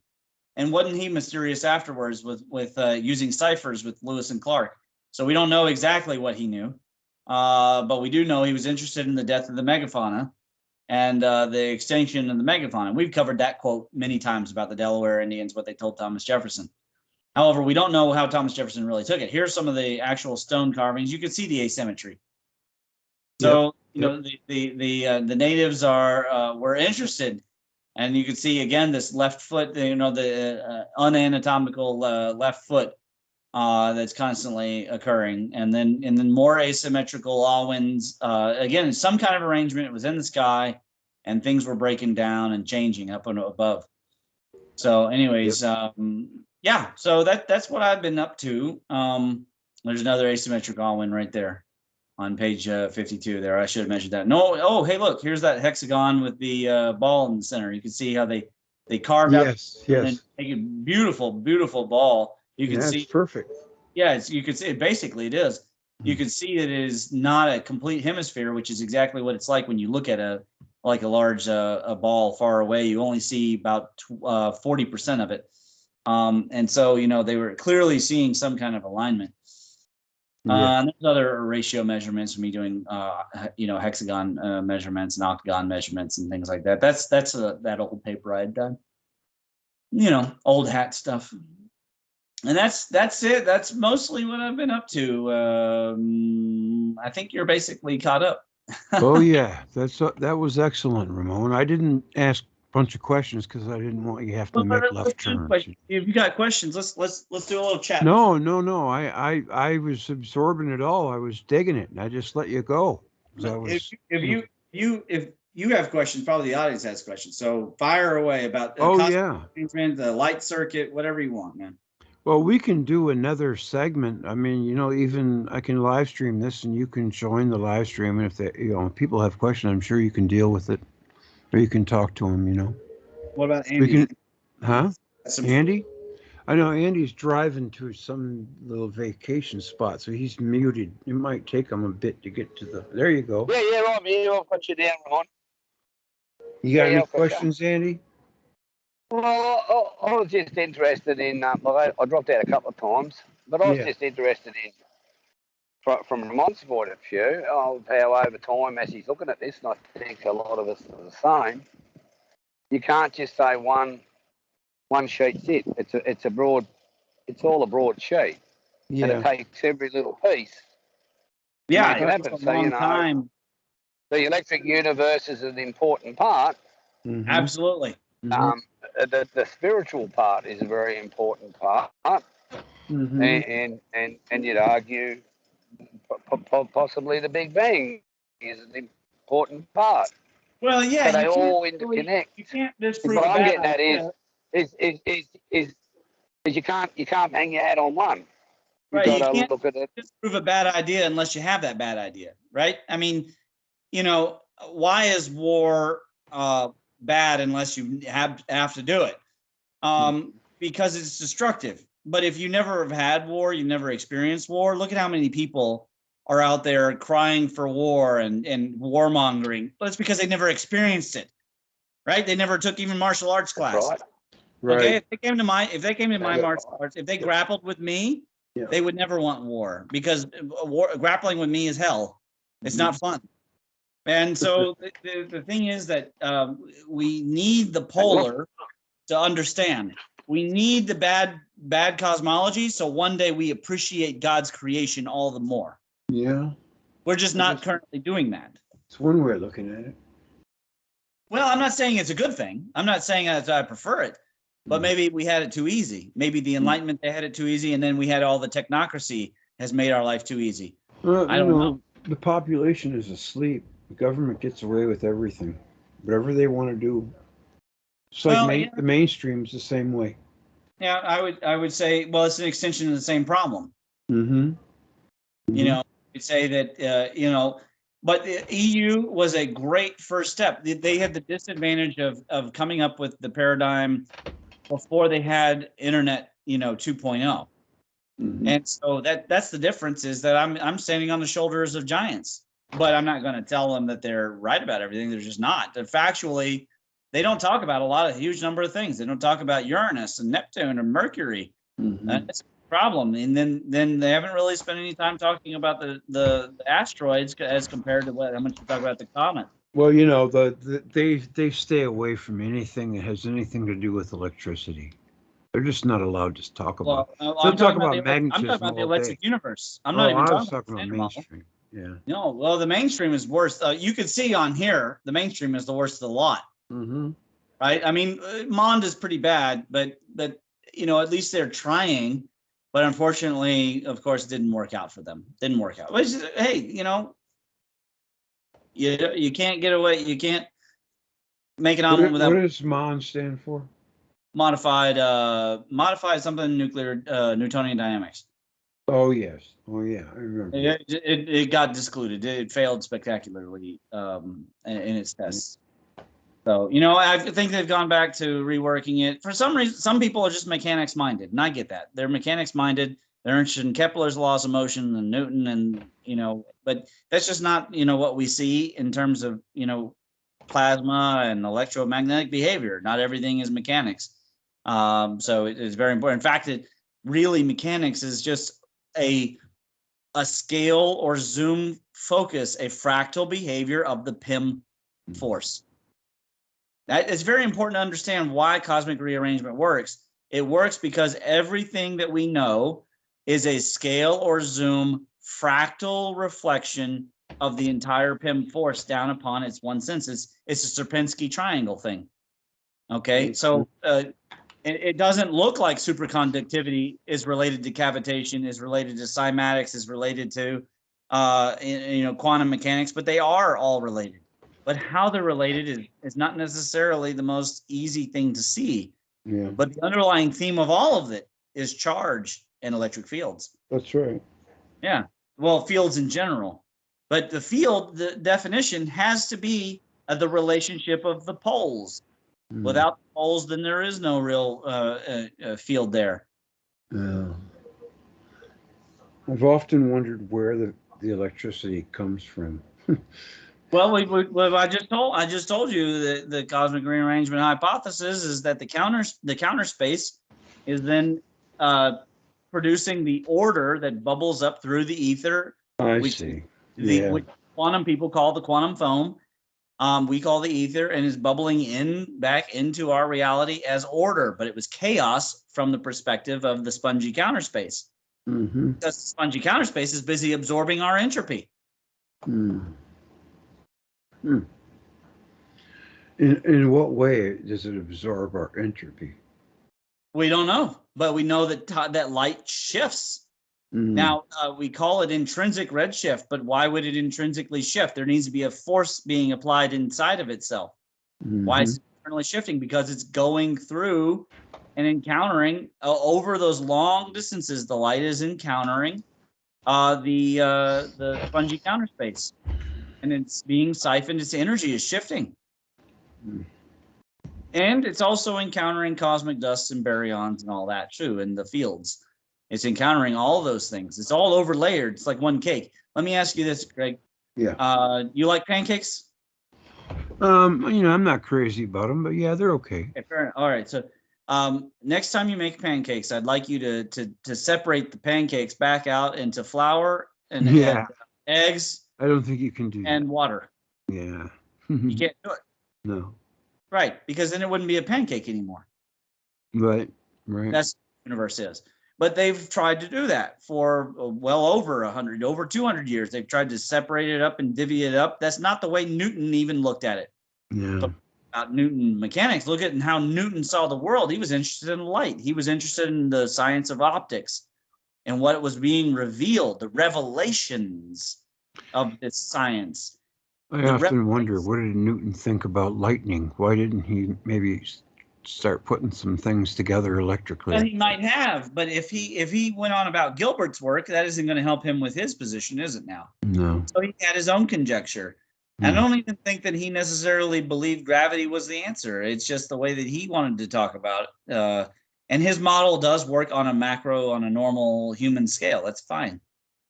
S3: And wasn't he mysterious afterwards with using ciphers with Lewis and Clark? So we don't know exactly what he knew, but we do know he was interested in the death of the megafauna and the extinction of the megafauna. We've covered that quote many times about the Delaware Indians, what they told Thomas Jefferson. However, we don't know how Thomas Jefferson really took it. Here's some of the actual stone carvings. You can see the asymmetry. So the natives were interested, and you can see again this left foot. The unanatomical left foot that's constantly occurring, and then more asymmetrical Alwyn's. Again, some kind of arrangement. It was in the sky, and things were breaking down and changing up and above. So, anyways, yeah. So that's what I've been up to. There's another asymmetric Alwyn right there on page 52. There, I should have mentioned that. No, oh, hey, look, here's that hexagon with the ball in the center. You can see how they carved out.
S4: Yes.
S3: And make a beautiful ball. You can see
S4: perfect.
S3: Yeah, you can see it. Basically, it is. You can see that it is not a complete hemisphere, which is exactly what it's like when you look at a large a ball far away. You only see about 40% of it, and so they were clearly seeing some kind of alignment. And there's other ratio measurements from me doing hexagon measurements and octagon measurements and things like that. That's that old paper I had done. Old hat stuff. And that's it. That's mostly what I've been up to. I think you're basically caught up.
S4: Oh yeah, that was excellent, Ramon. I didn't ask a bunch of questions because I didn't want you to have to make left turns.
S3: If you got questions, let's do a little chat.
S4: No. I was absorbing it all. I was digging it, and I just let you go.
S3: If you have questions, probably the audience has questions. So fire away about the light circuit, whatever you want, man.
S4: Well, we can do another segment. I mean, even I can live stream this, and you can join the live stream. And if people have questions, I'm sure you can deal with it, or you can talk to them.
S3: What about Andy?
S4: Andy? I know Andy's driving to some little vacation spot, so he's muted. It might take him a bit to get to the. There you go.
S5: Yeah, I'm here. I've got you down, Ramon.
S4: You got any questions, Andy?
S5: Well, I was just interested in, I dropped out a couple of times, but I was just interested in, from Ramon's point of view, of how over time, as he's looking at this, and I think a lot of us are the same, you can't just say one sheet's it. It's all a broad sheet. Yeah. And it takes every little piece.
S3: Yeah,
S5: it happens. So,
S3: time.
S5: The electric universe is an important part.
S3: Mm-hmm. Absolutely.
S5: The spiritual part is a very important part, and you'd argue possibly the Big Bang is an important part.
S3: Well, yeah,
S5: so they all interconnect.
S3: You can't disprove.
S5: What I'm getting at is you can't hang your hat on one.
S3: Right, you can't look at it. Disprove a bad idea unless you have that bad idea, right? I mean, why is war bad unless you have to do it? Because it's destructive. But if you never have had war, you never experienced war, look at how many people are out there crying for war and warmongering. But it's because they never experienced it, right? They never took even martial arts class. Right. Okay, if they came to my martial arts, if they grappled with me, they would never want war, because grappling with me is hell. It's not fun. And so the thing is that we need the polar to understand. We need the bad cosmology, so one day we appreciate God's creation all the more.
S4: Yeah.
S3: We're just not currently doing that.
S4: It's one way of looking at it.
S3: Well, I'm not saying it's a good thing. I'm not saying that I prefer it. But maybe we had it too easy. Maybe the Enlightenment, they had it too easy, and then we had all the technocracy has made our life too easy.
S4: Well, I don't know. The population is asleep. The government gets away with everything, whatever they want to do. It's like the mainstream's the same way.
S3: Yeah, I would say, well, it's an extension of the same problem.
S4: Mm-hmm.
S3: You know, you'd say that, you know, but the EU was a great first step. They had the disadvantage of coming up with the paradigm before they had internet, you know, 2.0. And so that's the difference, is that I'm standing on the shoulders of giants, but I'm not going to tell them that they're right about everything. They're just not. They're factually, they don't talk about a huge number of things. They don't talk about Uranus and Neptune and Mercury. That's a problem. And then they haven't really spent any time talking about the asteroids as compared to how much you talk about the comet.
S4: Well, you know, they stay away from anything that has anything to do with electricity. They're just not allowed to talk about.
S3: I'm talking about magnetism. I'm talking about the electric universe. I'm not even talking about
S4: mainstream. Yeah.
S3: No, well, the mainstream is worse. You could see on here, the mainstream is the worst of the lot. Right? I mean, Mond is pretty bad, but you know, at least they're trying. But unfortunately, of course, it didn't work out for them. Didn't work out. Which, hey, you know, you can't get away. You can't make an omelet without.
S4: What does Mond stand for?
S3: Modified something nuclear Newtonian dynamics.
S4: Oh yes, oh yeah, I remember.
S3: It got discluded. It failed spectacularly in its tests. So, you know, I think they've gone back to reworking it. For some reason, some people are just mechanics minded, and I get that. They're mechanics minded. They're interested in Kepler's laws of motion and Newton, and you know, but that's just not, you know, what we see in terms of, you know, plasma and electromagnetic behavior. Not everything is mechanics. So it is very important. In fact, really mechanics is just a scale or zoom focus, a fractal behavior of the PIM force. That is very important to understand why cosmic rearrangement works. It works because everything that we know is a scale or zoom fractal reflection of the entire PIM force down upon its one sense. It's a Sierpinski triangle thing. Okay, so it doesn't look like superconductivity is related to cavitation, is related to cymatics, is related to you know, quantum mechanics, but they are all related. But how they're related is not necessarily the most easy thing to see.
S4: Yeah.
S3: But the underlying theme of all of it is charge and electric fields.
S4: That's right.
S3: Yeah. Well, fields in general. But the field, the definition has to be the relationship of the poles. Without the poles, then there is no real field there.
S4: I've often wondered where the electricity comes from.
S3: Well, I just told you that the cosmic rearrangement hypothesis is that the counterspace is then producing the order that bubbles up through the ether.
S4: I see.
S3: Which quantum people call the quantum foam. We call the ether, and is bubbling back into our reality as order, but it was chaos from the perspective of the spongy counterspace. Because the spongy counterspace is busy absorbing our entropy.
S4: In what way does it absorb our entropy?
S3: We don't know, but we know that light shifts. Now, we call it intrinsic redshift, but why would it intrinsically shift? There needs to be a force being applied inside of itself. Why is it internally shifting? Because it's going through and encountering over those long distances. The light is encountering the spongy counterspace, and it's being siphoned. Its energy is shifting. And it's also encountering cosmic dust and baryons and all that too in the fields. It's encountering all those things. It's all over layered. It's like one cake. Let me ask you this, Greg.
S4: Yeah.
S3: You like pancakes?
S4: You know, I'm not crazy about them, but yeah, they're okay.
S3: Okay, fair enough. All right. So next time you make pancakes, I'd like you to separate the pancakes back out into flour and eggs.
S4: I don't think you can do that.
S3: And water.
S4: Yeah.
S3: You can't do it.
S4: No.
S3: Right, because then it wouldn't be a pancake anymore.
S4: Right.
S3: That's what the universe is. But they've tried to do that for well over 100, over 200 years. They've tried to separate it up and divvy it up. That's not the way Newton even looked at it.
S4: Yeah.
S3: about Newton mechanics. Look at how Newton saw the world. He was interested in light. He was interested in the science of optics and what was being revealed, the revelations of this science.
S4: I often wonder, what did Newton think about lightning? Why didn't he maybe start putting some things together electrically?
S3: Well, he might have, but if he went on about Gilbert's work, that isn't going to help him with his position, is it now?
S4: No.
S3: So he had his own conjecture. I don't even think that he necessarily believed gravity was the answer. It's just the way that he wanted to talk about it. And his model does work on a macro, on a normal human scale. That's fine.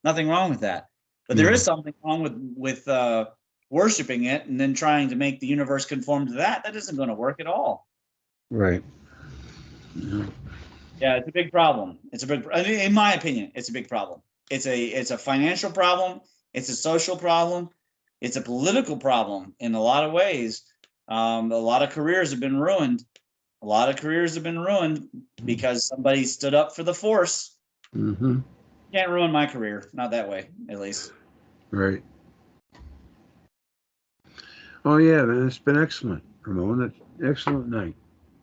S3: Nothing wrong with that. But there is something wrong with worshiping it and then trying to make the universe conform to that. That isn't going to work at all.
S4: Right.
S3: Yeah, it's a big problem. In my opinion, it's a big problem. It's a financial problem. It's a social problem. It's a political problem in a lot of ways. A lot of careers have been ruined. A lot of careers have been ruined because somebody stood up for the force.
S4: Mm-hmm.
S3: Can't ruin my career. Not that way, at least.
S4: Right. Oh, yeah, man. It's been excellent, Ramon. An excellent night.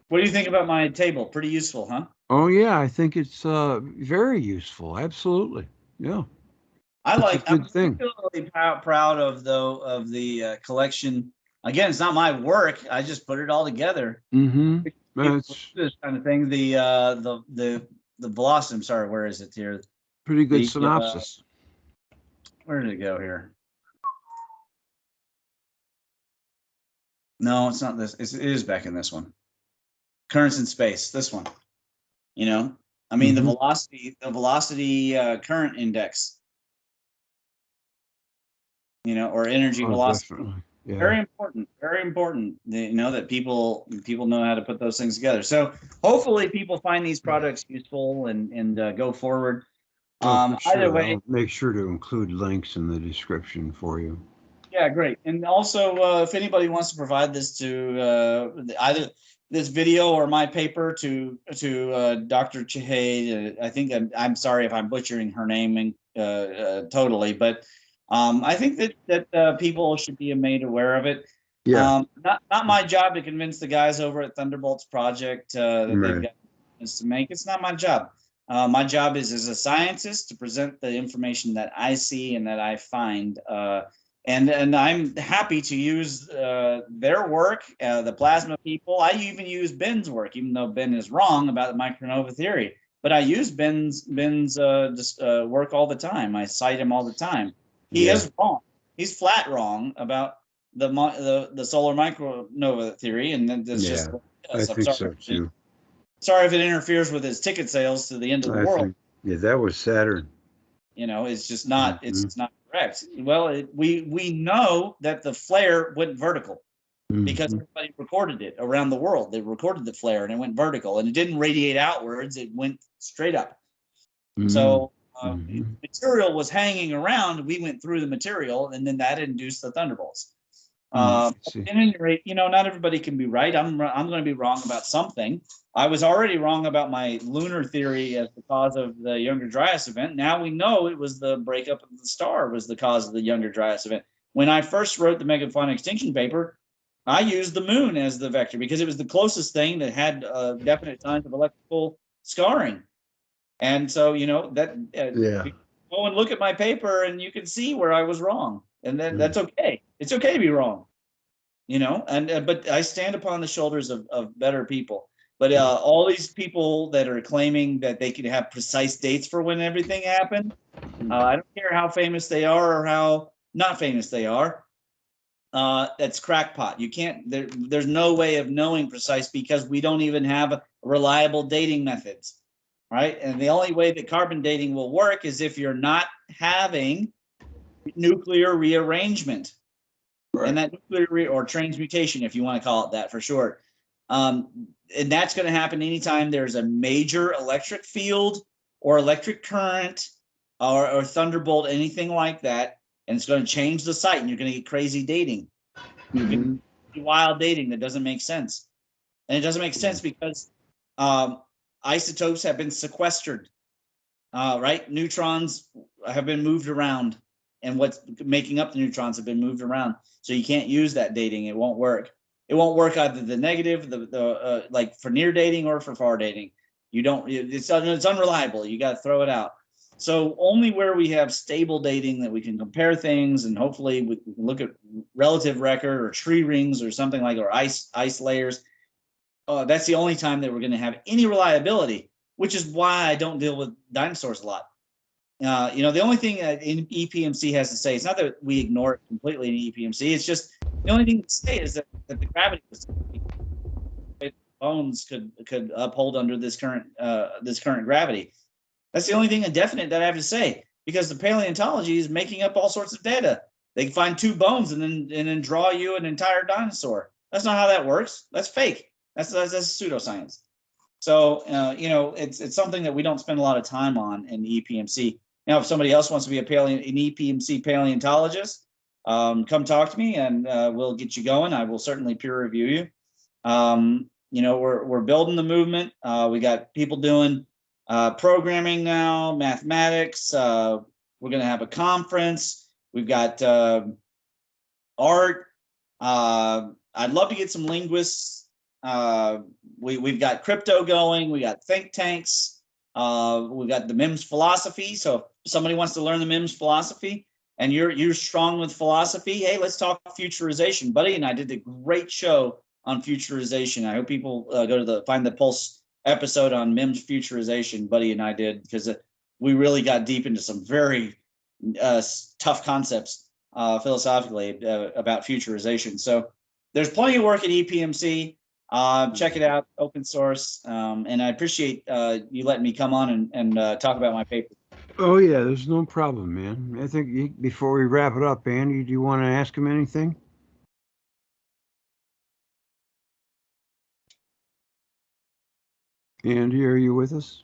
S3: What do you think about my table? Pretty useful, huh?
S4: Oh, yeah. I think it's very useful. Absolutely. Yeah.
S3: I'm
S4: thing.
S3: particularly proud of the collection. Again, it's not my work. I just put it all together.
S4: Mm-hmm.
S3: This kind of thing. The velocity. I'm sorry, where is it here?
S4: Pretty good synopsis.
S3: Where did it go here? No, it's not this. It is back in this one. Currents in space. This one. You know, I mean, the velocity current index. You know, or energy velocity.
S4: Definitely. Yeah.
S3: Very important. Very important. You know, that people know how to put those things together. So hopefully people find these products useful and go forward.
S4: Sure.
S3: Either way,
S4: I'll make sure to include links in the description for you.
S3: Yeah, great. And also, if anybody wants to provide this to either this video or my paper to Dr. Chihade, I think I'm sorry if I'm butchering her name totally, but I think that people should be made aware of it.
S4: Yeah.
S3: Not my job to convince the guys over at Thunderbolts Project that they've got this to make. It's not my job. My job is as a scientist to present the information that I see and that I find. And I'm happy to use their work, the plasma people. I even use Ben's work, even though Ben is wrong about the micronova theory. But I use Ben's work all the time. I cite him all the time. He is wrong. He's flat wrong about the solar micronova theory, and then that's just.
S4: I think so too.
S3: Sorry if it interferes with his ticket sales to the end of the world.
S4: That was Saturn.
S3: You know, it's just not. It's just not correct. Well, we know that the flare went vertical because everybody recorded it around the world. They recorded the flare and it went vertical, and it didn't radiate outwards. It went straight up. So material was hanging around. We went through the material, and then that induced the thunderbolts. At any rate, you know, not everybody can be right. I'm going to be wrong about something. I was already wrong about my lunar theory as the cause of the Younger Dryas event. Now we know it was the breakup of the star was the cause of the Younger Dryas event. When I first wrote the megafauna extinction paper, I used the moon as the vector because it was the closest thing that had definite signs of electrical scarring. And so, you know, that go and look at my paper and you can see where I was wrong. And then that's okay. It's okay to be wrong, you know, and but I stand upon the shoulders of better people. But all these people that are claiming that they could have precise dates for when everything happened, I don't care how famous they are or how not famous they are. That's crackpot. You can't. There's no way of knowing precise because we don't even have reliable dating methods, right? And the only way that carbon dating will work is if you're not having nuclear rearrangement, and that nuclear or transmutation, if you want to call it that for short. And that's going to happen anytime there's a major electric field or electric current or thunderbolt, anything like that. And it's going to change the site and you're going to get crazy dating. You can do wild dating that doesn't make sense. And it doesn't make sense because isotopes have been sequestered, right? Neutrons have been moved around and what's making up the neutrons have been moved around. So you can't use that dating. It won't work. It won't work either the negative, like for near dating or for far dating. You don't. It's unreliable. You got to throw it out. So only where we have stable dating that we can compare things, and hopefully we can look at relative record or tree rings or something like, or ice layers. That's the only time that we're going to have any reliability, which is why I don't deal with dinosaurs a lot. The only thing in EPMC has to say, it's not that we ignore it completely in EPMC. It's just the only thing to say is that the gravity was bones could uphold under this current gravity. That's the only thing indefinite that I have to say, because the paleontology is making up all sorts of data. They can find 2 bones and then draw you an entire dinosaur. That's not how that works. That's fake. That's pseudoscience. So it's something that we don't spend a lot of time on in EPMC. Now, if somebody else wants to be an EPMC paleontologist, come talk to me and we'll get you going. I will certainly peer review you. We're building the movement. We got people doing programming now, mathematics. We're going to have a conference. We've got art. I'd love to get some linguists. We've got crypto going. We got think tanks. We've got the MIMS philosophy. So if somebody wants to learn the MIMS philosophy and you're strong with philosophy, hey, let's talk futurization. Buddy and I did a great show on futurization. I hope people go to find the Pulse episode on MIMS futurization. Buddy and I did, because we really got deep into some very tough concepts philosophically about futurization. So there's plenty of work at EPMC. Check it out, open source. And I appreciate you letting me come on and talk about my paper.
S4: Oh, yeah, there's no problem, man. I think before we wrap it up, Andy, do you want to ask him anything? Andy, are you with us?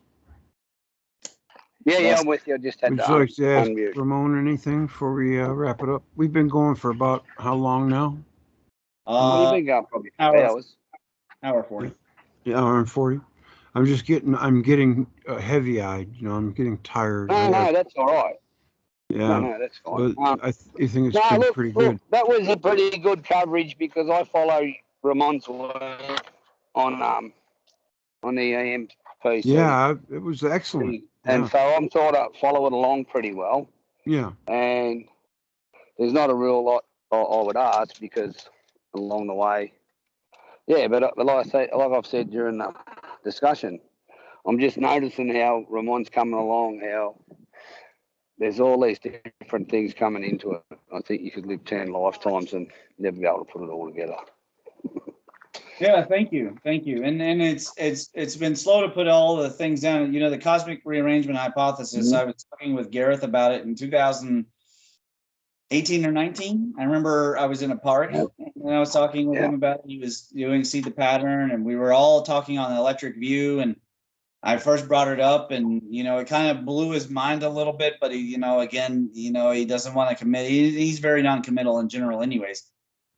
S5: Yeah, I'm with you. I just had
S4: Would
S5: to
S4: you like to ask
S5: unmute.
S4: Ramon anything before we wrap it up? We've been going for about how long now?
S5: What do you think? Probably 2 hours.
S3: Hour 40.
S4: Yeah, hour and 40. I'm getting heavy-eyed. I'm getting tired.
S5: No, that's all right.
S4: Yeah,
S5: no, that's fine.
S4: But I think it's been pretty good.
S5: That was a pretty good coverage, because I follow Ramon's work on the EMP.
S4: Yeah, it was excellent.
S5: And so I'm sort of following along pretty well.
S4: Yeah.
S5: And there's not a real lot I would ask, because along the way, but like I've said during the discussion, I'm just noticing how Ramon's coming along, how there's all these different things coming into it. I think you could live 10 lifetimes and never be able to put it all together.
S3: Yeah, thank you. And it's been slow to put all the things down. The cosmic rearrangement hypothesis. I was talking with Gareth about it in 2018 or 19. I remember I was in a park and I was talking with him about it. He was doing See the Pattern, and we were all talking on the electric view. And I first brought it up, and it kind of blew his mind a little bit. But he, he doesn't want to commit. He's very non-committal in general, anyways.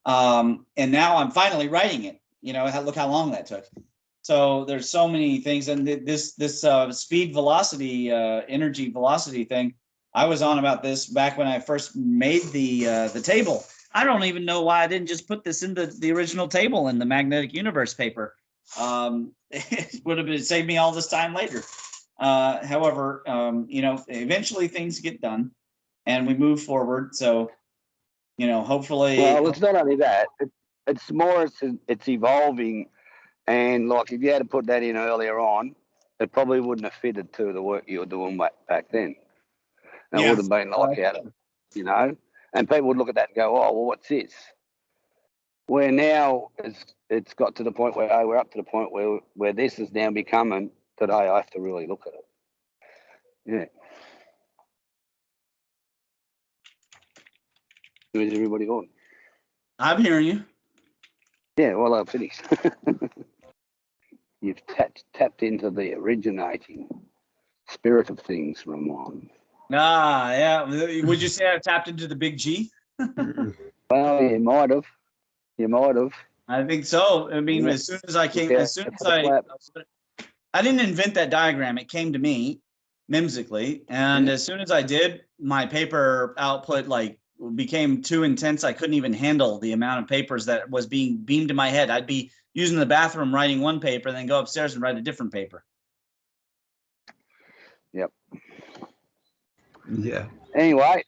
S3: And now I'm finally writing it. Look how long that took. So there's so many things, and this speed velocity, energy velocity thing, I was on about this back when I first made the table. I don't even know why I didn't just put this into the original table in the Magnetic Universe paper. It would have saved me all this time later. However, eventually things get done and we move forward. So, hopefully.
S5: Well, it's not only that. It's more, it's evolving. And like, if you had to put that in earlier on, it probably wouldn't have fitted to the work you were doing back then. It would have been like and people would look at that and go, oh, well, what's this? Where now it's got to the point where, we're up to the point where this is now becoming, today I have to really look at it. Yeah. Where's everybody going?
S3: I'm hearing you.
S5: Yeah, well, I've finished. You've tapped into the originating spirit of things, Ramon.
S3: Yeah. Would you say I tapped into the big G?
S5: Well, you might have.
S3: I think so. I mean, as soon as I didn't invent that diagram. It came to me, mimsically, and as soon as I did, my paper output like became too intense. I couldn't even handle the amount of papers that was being beamed to my head. I'd be using the bathroom writing one paper, then go upstairs and write a different paper.
S5: Yep.
S4: Yeah.
S5: Anyway,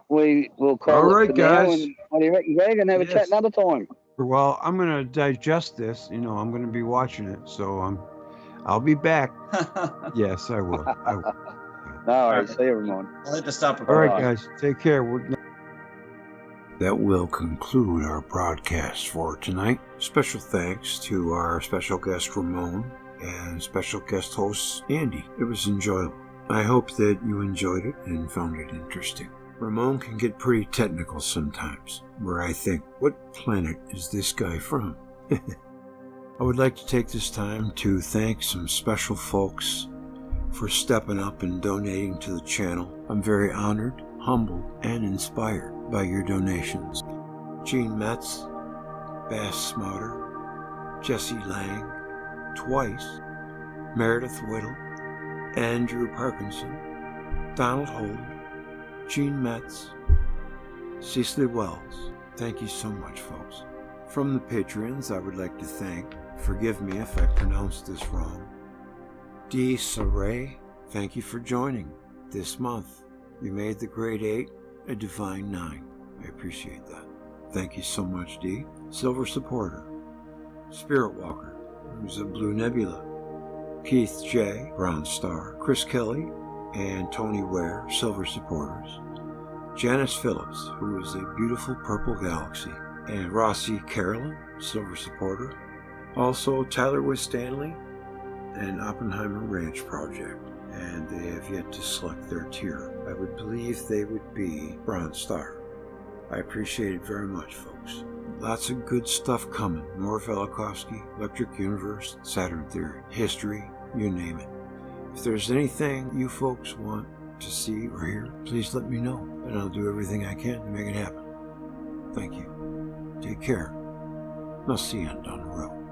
S5: we will call
S4: All
S5: it
S4: right,
S5: for
S4: guys.
S5: now. And what do you reckon, Greg? And have a chat another time.
S4: Well, I'm going to digest this. You know, I'm going to be watching it, so I'll be back. Yes, I will. I will.
S5: No worries. See you, Ramon.
S3: I'll hit the stop
S4: All
S3: recording.
S4: right, guys. Take care.
S1: That will conclude our broadcast for tonight. Special thanks to our special guest Ramon and special guest host Andy. It was enjoyable. I hope that you enjoyed it and found it interesting. Ramon can get pretty technical sometimes, where I think, what planet is this guy from? I would like to take this time to thank some special folks for stepping up and donating to the channel. I'm very honored, humbled, and inspired by your donations. Gene Metz, Bass Smouter, Jesse Lang, Twice, Meredith Whittle, Andrew Parkinson, Donald Holt, Gene Metz, Cecily Wells. Thank you so much, folks. From the Patreons, I would like to thank, forgive me if I pronounced this wrong, D. Saray. Thank you for joining this month. You made the grade 8 a divine 9. I appreciate that. Thank you so much, D. Silver Supporter, Spirit Walker, who's a Blue Nebula, Keith J. Brown Star, Chris Kelly, and Tony Ware, Silver Supporters, Janice Phillips, who is a beautiful purple galaxy, and Rossi Carolyn, Silver Supporter, also Tyler Stanley, and Oppenheimer Ranch Project, and they have yet to select their tier. I would believe they would be Bronze Star. I appreciate it very much, folks. Lots of good stuff coming. More Velikovsky, Electric Universe, Saturn Theory, history, you name it. If there's anything you folks want to see or hear, please let me know, and I'll do everything I can to make it happen. Thank you. Take care. I'll see you down the road.